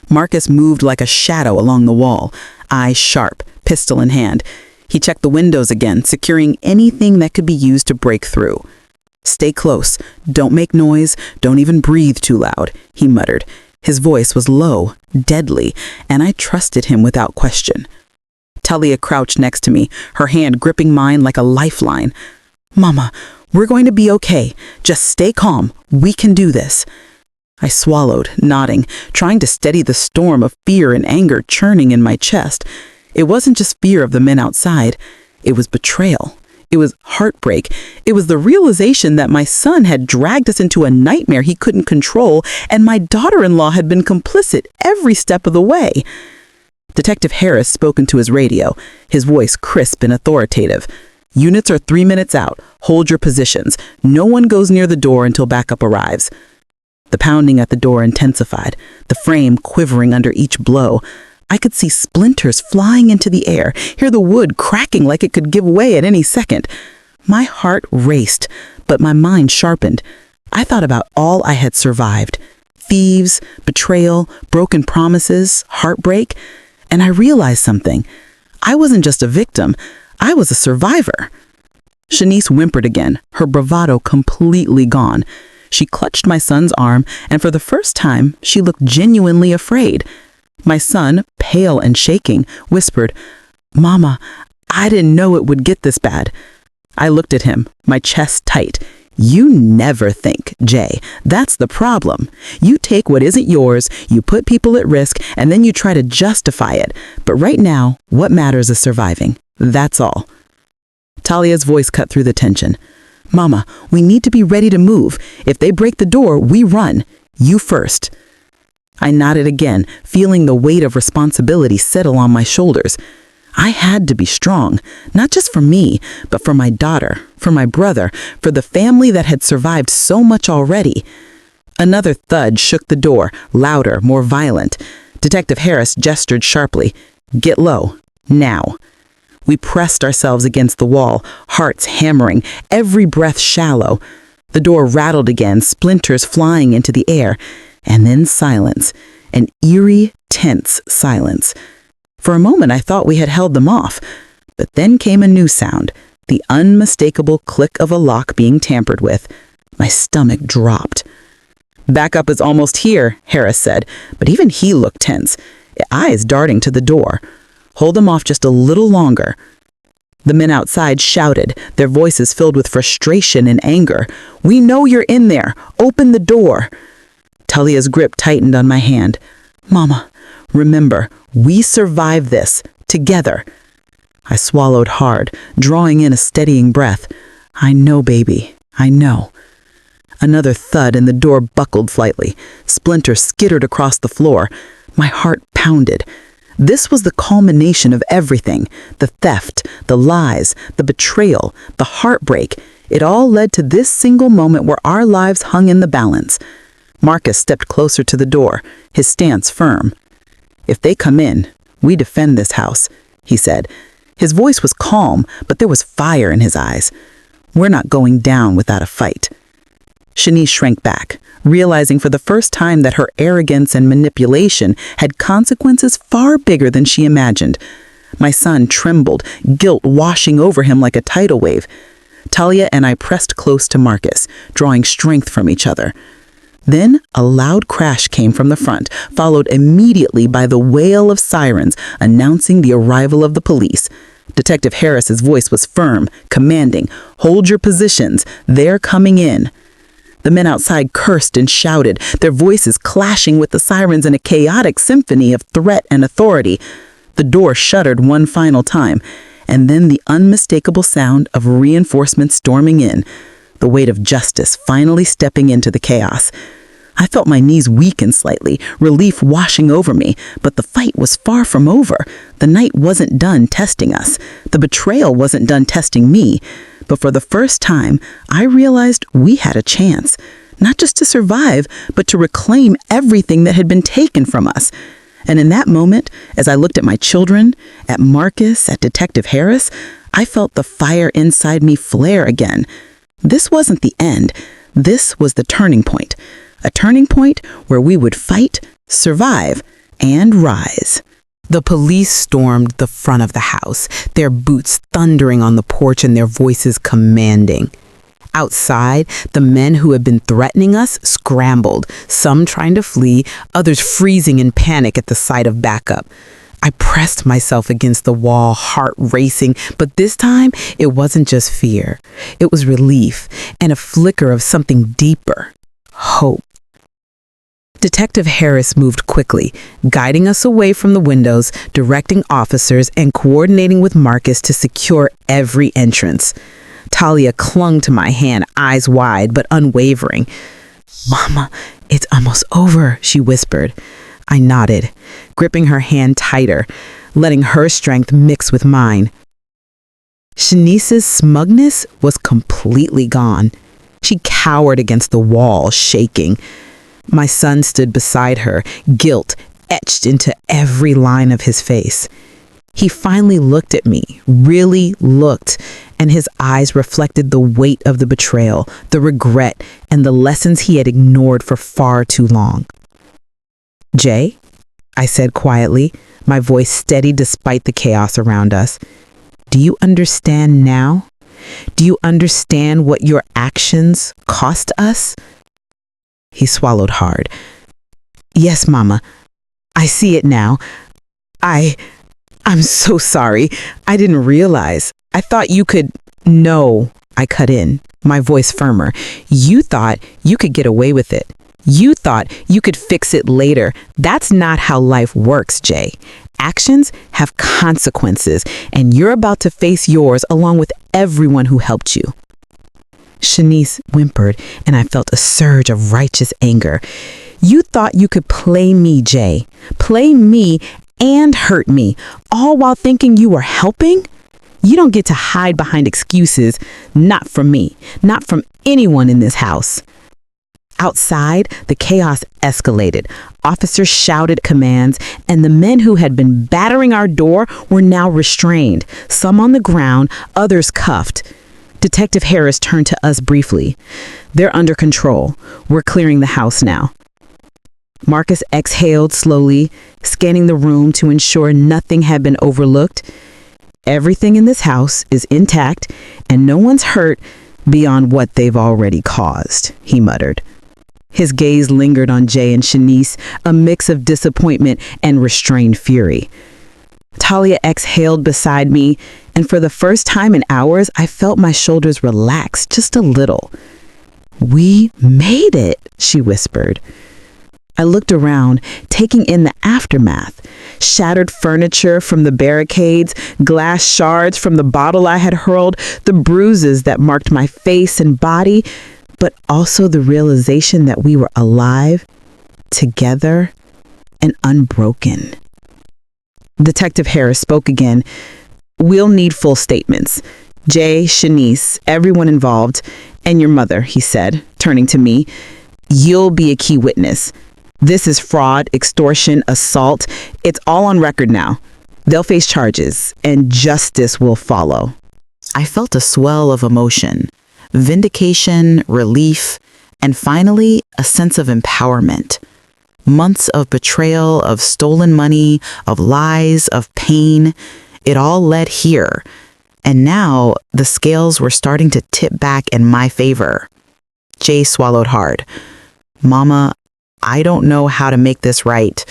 Marcus moved like a shadow along the wall, eyes sharp, pistol in hand. He checked the windows again, securing anything that could be used to break through. Stay close. Don't make noise. Don't even breathe too loud, he muttered. His voice was low, deadly, and I trusted him without question. Talia crouched next to me, her hand gripping mine like a lifeline. Mama, we're going to be okay. Just stay calm. We can do this. I swallowed, nodding, trying to steady the storm of fear and anger churning in my chest. It wasn't just fear of the men outside. It was betrayal. It was heartbreak. It was the realization that my son had dragged us into a nightmare he couldn't control, and my daughter-in-law had been complicit every step of the way. Detective Harris spoke into his radio, his voice crisp and authoritative. Units are 3 minutes out. Hold your positions. No one goes near the door until backup arrives. The pounding at the door intensified, the frame quivering under each blow. I could see splinters flying into the air, hear the wood cracking like it could give way at any second. My heart raced, but my mind sharpened. I thought about all I had survived. Thieves, betrayal, broken promises, heartbreak. And I realized something. I wasn't just a victim. I was a survivor. Shanice whimpered again, her bravado completely gone. She clutched my son's arm, and for the first time, she looked genuinely afraid. My son, pale and shaking, whispered, "Mama, I didn't know it would get this bad." I looked at him, my chest tight. "You never think, Jay. That's the problem. You take what isn't yours, you put people at risk, and then you try to justify it. But right now, what matters is surviving. That's all." Talia's voice cut through the tension. "Mama, we need to be ready to move. If they break the door, we run. You first." I nodded again, feeling the weight of responsibility settle on my shoulders. I had to be strong, not just for me, but for my daughter, for my brother, for the family that had survived so much already. Another thud shook the door, louder, more violent. Detective Harris gestured sharply. "Get low, now." We pressed ourselves against the wall, hearts hammering, every breath shallow. The door rattled again, splinters flying into the air, and then silence, an eerie, tense silence. For a moment, I thought we had held them off, but then came a new sound, the unmistakable click of a lock being tampered with. My stomach dropped. "Backup is almost here," Harris said, but even he looked tense, eyes darting to the door. "Hold them off just a little longer." The men outside shouted, their voices filled with frustration and anger. "We know you're in there. Open the door." Talia's grip tightened on my hand. "Mama, remember, we survived this, together." I swallowed hard, drawing in a steadying breath. "I know, baby, I know." Another thud and the door buckled slightly. Splinters skittered across the floor. My heart pounded. This was the culmination of everything. The theft, the lies, the betrayal, the heartbreak. It all led to this single moment where our lives hung in the balance. Marcus stepped closer to the door, his stance firm. "If they come in, we defend this house," he said. His voice was calm, but there was fire in his eyes. "We're not going down without a fight." Shanice shrank back, realizing for the first time that her arrogance and manipulation had consequences far bigger than she imagined. My son trembled, guilt washing over him like a tidal wave. Talia and I pressed close to Marcus, drawing strength from each other. Then a loud crash came from the front, followed immediately by the wail of sirens announcing the arrival of the police. Detective Harris's voice was firm, commanding, "Hold your positions. They're coming in." The men outside cursed and shouted, their voices clashing with the sirens in a chaotic symphony of threat and authority. The door shuddered one final time, and then the unmistakable sound of reinforcements storming in, the weight of justice finally stepping into the chaos. I felt my knees weaken slightly, relief washing over me, but the fight was far from over. The night wasn't done testing us. The betrayal wasn't done testing me. But for the first time, I realized we had a chance, not just to survive, but to reclaim everything that had been taken from us. And in that moment, as I looked at my children, at Marcus, at Detective Harris, I felt the fire inside me flare again. This wasn't the end. This was the turning point. A turning point where we would fight, survive, and rise. The police stormed the front of the house, their boots thundering on the porch and their voices commanding. Outside, the men who had been threatening us scrambled, some trying to flee, others freezing in panic at the sight of backup. I pressed myself against the wall, heart racing, but this time it wasn't just fear. It was relief and a flicker of something deeper, hope. Detective Harris moved quickly, guiding us away from the windows, directing officers, and coordinating with Marcus to secure every entrance. Talia clung to my hand, eyes wide but unwavering. "Mama, it's almost over," she whispered. I nodded, gripping her hand tighter, letting her strength mix with mine. Shanice's smugness was completely gone. She cowered against the wall, shaking. My son stood beside her, guilt etched into every line of his face. He finally looked at me, really looked, and his eyes reflected the weight of the betrayal, the regret, and the lessons he had ignored for far too long. "Jay," I said quietly, my voice steady despite the chaos around us, "do you understand now? Do you understand what your actions cost us?" He swallowed hard. Yes, Mama. I see it now. I'm so sorry. I didn't realize. I thought you could... No, I cut in, my voice firmer. You thought you could get away with it. You thought you could fix it later. That's not how life works, Jay. Actions have consequences, and you're about to face yours along with everyone who helped you. Shanice whimpered, and I felt a surge of righteous anger. You thought you could play me, Jay. Play me and hurt me, all while thinking you were helping? You don't get to hide behind excuses, not from me, not from anyone in this house. Outside, the chaos escalated. Officers shouted commands, and the men who had been battering our door were now restrained, some on the ground, others cuffed. Detective Harris turned to us briefly. They're under control. We're clearing the house now. Marcus exhaled slowly, scanning the room to ensure nothing had been overlooked. Everything in this house is intact, and no one's hurt beyond what they've already caused, he muttered. His gaze lingered on Jay and Shanice, a mix of disappointment and restrained fury. Talia exhaled beside me, and for the first time in hours, I felt my shoulders relax just a little. We made it, she whispered. I looked around, taking in the aftermath. Shattered furniture from the barricades, glass shards from the bottle I had hurled, the bruises that marked my face and body, but also the realization that we were alive, together, and unbroken. Detective Harris spoke again. We'll need full statements. Jay, Shanice, everyone involved, and your mother, he said, turning to me. You'll be a key witness. This is fraud, extortion, assault. It's all on record now. They'll face charges, and justice will follow. I felt a swell of emotion, vindication, relief, and finally a sense of empowerment. Months of betrayal, of stolen money, of lies, of pain, it all led here. And now the scales were starting to tip back in my favor. Jay swallowed hard. Mama, I don't know how to make this right.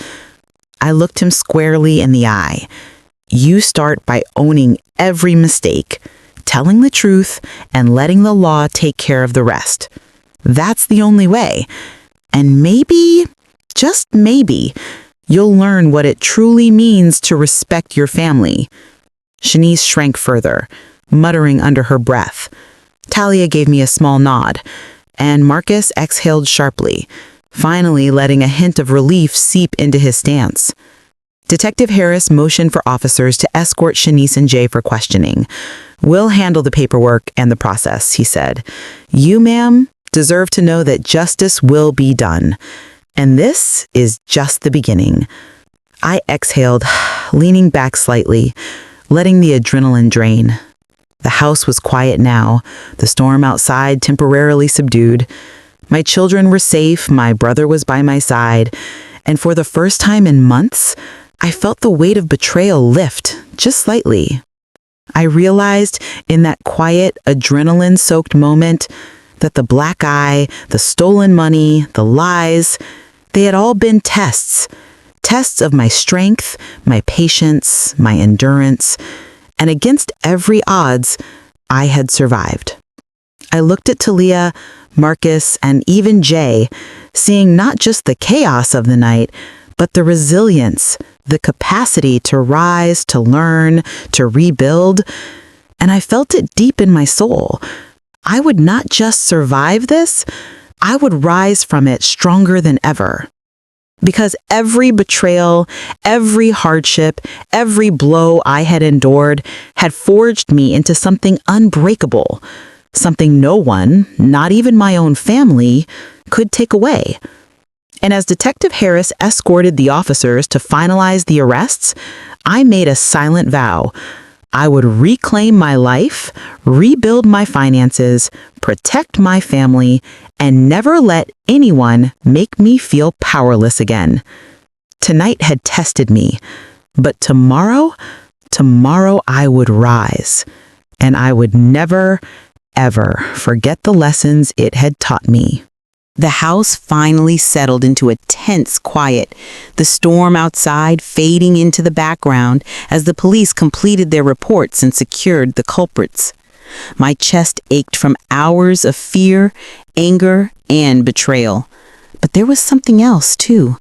I looked him squarely in the eye. You start by owning every mistake, telling the truth, and letting the law take care of the rest. That's the only way. And maybe, just maybe, you'll learn what it truly means to respect your family. Shanice shrank further, muttering under her breath. Talia gave me a small nod, and Marcus exhaled sharply, finally letting a hint of relief seep into his stance. Detective Harris motioned for officers to escort Shanice and Jay for questioning. We'll handle the paperwork and the process, he said. You, ma'am, deserve to know that justice will be done. And this is just the beginning. I exhaled, leaning back slightly, letting the adrenaline drain. The house was quiet now, the storm outside temporarily subdued. My children were safe, my brother was by my side, and for the first time in months, I felt the weight of betrayal lift, just slightly. I realized in that quiet, adrenaline-soaked moment that the black eye, the stolen money, the lies, they had all been tests. Tests of my strength, my patience, my endurance, and against every odds, I had survived. I looked at Talia, Marcus, and even Jay, seeing not just the chaos of the night, but the resilience, the capacity to rise, to learn, to rebuild, and I felt it deep in my soul. I would not just survive this, I would rise from it stronger than ever. Because every betrayal, every hardship, every blow I had endured had forged me into something unbreakable, something no one, not even my own family, could take away. And as Detective Harris escorted the officers to finalize the arrests, I made a silent vow. I would reclaim my life, rebuild my finances, protect my family, and never let anyone make me feel powerless again. Tonight had tested me, but tomorrow I would rise, and I would never, ever forget the lessons it had taught me. The house finally settled into a tense quiet, the storm outside fading into the background as the police completed their reports and secured the culprits. My chest ached from hours of fear, anger, and betrayal. But there was something else, too.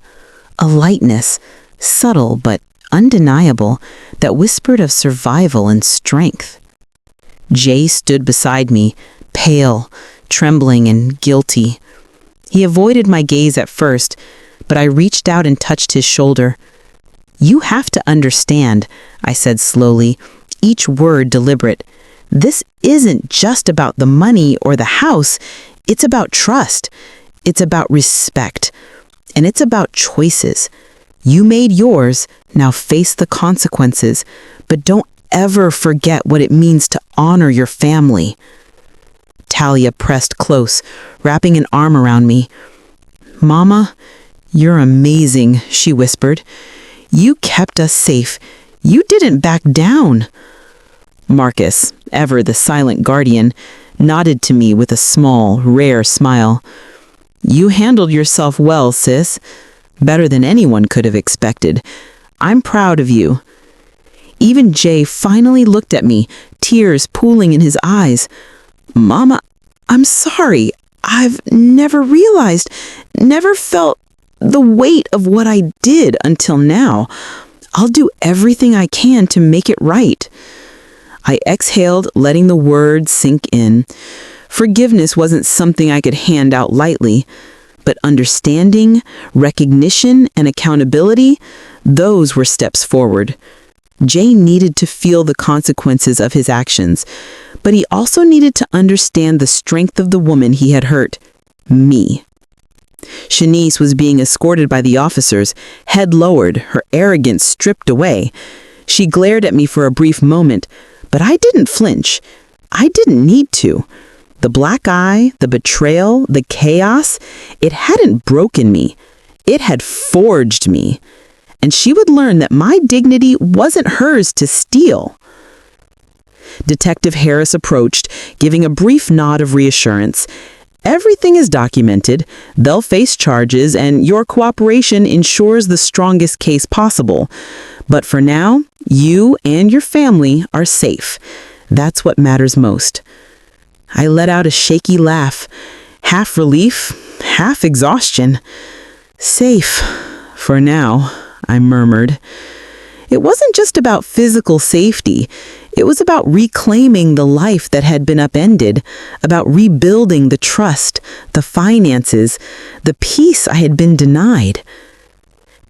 A lightness, subtle but undeniable, that whispered of survival and strength. Jay stood beside me, pale, trembling, and guilty. He avoided my gaze at first, but I reached out and touched his shoulder. "You have to understand," I said slowly, each word deliberate. "This isn't just about the money or the house. It's about trust. It's about respect. And it's about choices. You made yours, now face the consequences. But don't ever forget what it means to honor your family." Talia pressed close, wrapping an arm around me. "Mama, you're amazing," she whispered. "You kept us safe. You didn't back down." Marcus, ever the silent guardian, nodded to me with a small, rare smile. "You handled yourself well, sis. Better than anyone could have expected. I'm proud of you." Even Jay finally looked at me, tears pooling in his eyes. "Mama, I'm sorry. I've never realized, never felt the weight of what I did until now. I'll do everything I can to make it right." I exhaled, letting the words sink in. Forgiveness wasn't something I could hand out lightly, but understanding, recognition, and accountability, those were steps forward. Jay needed to feel the consequences of his actions, but he also needed to understand the strength of the woman he had hurt, me. Shanice was being escorted by the officers, head lowered, her arrogance stripped away. She glared at me for a brief moment, but I didn't flinch. I didn't need to. The black eye, the betrayal, the chaos, it hadn't broken me. It had forged me. And she would learn that my dignity wasn't hers to steal. Detective Harris approached, giving a brief nod of reassurance. "Everything is documented. They'll face charges, and your cooperation ensures the strongest case possible. But for now, you and your family are safe. That's what matters most." I let out a shaky laugh, half relief, half exhaustion. "Safe, for now," I murmured. It wasn't just about physical safety. It was about reclaiming the life that had been upended, about rebuilding the trust, the finances, the peace I had been denied.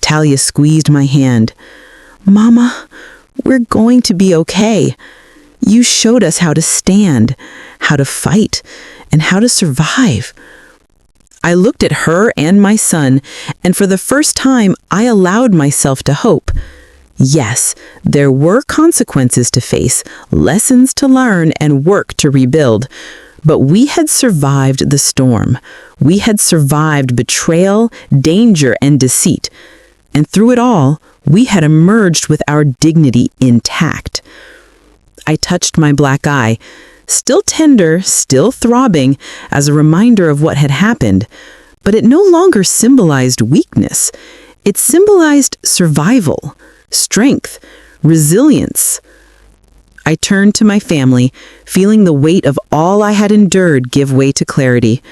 Talia squeezed my hand. "Mama, we're going to be okay. You showed us how to stand, how to fight, and how to survive." I looked at her and my son, and for the first time, I allowed myself to hope. Yes, there were consequences to face, lessons to learn, and work to rebuild. But we had survived the storm. We had survived betrayal, danger, and deceit. And through it all, we had emerged with our dignity intact. I touched my black eye, still tender, still throbbing, as a reminder of what had happened. But it no longer symbolized weakness. It symbolized survival, strength, resilience. I turned to my family, feeling the weight of all I had endured give way to clarity.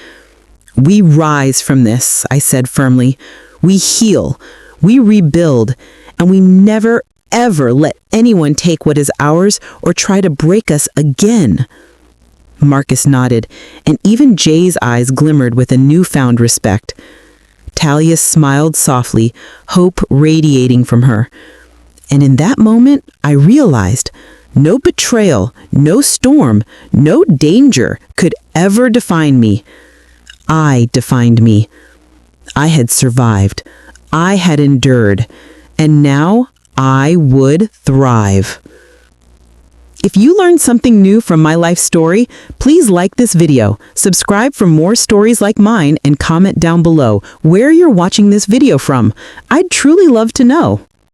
"We rise from this," I said firmly. "We heal, we rebuild, and we never, ever let anyone take what is ours or try to break us again." Marcus nodded, and even Jay's eyes glimmered with a newfound respect. Talia smiled softly, hope radiating from her. And in that moment, I realized no betrayal, no storm, no danger could ever define me. I defined me. I had survived. I had endured. And now I would thrive. If you learned something new from my life story, please like this video, subscribe for more stories like mine, and comment down below where you're watching this video from. I'd truly love to know.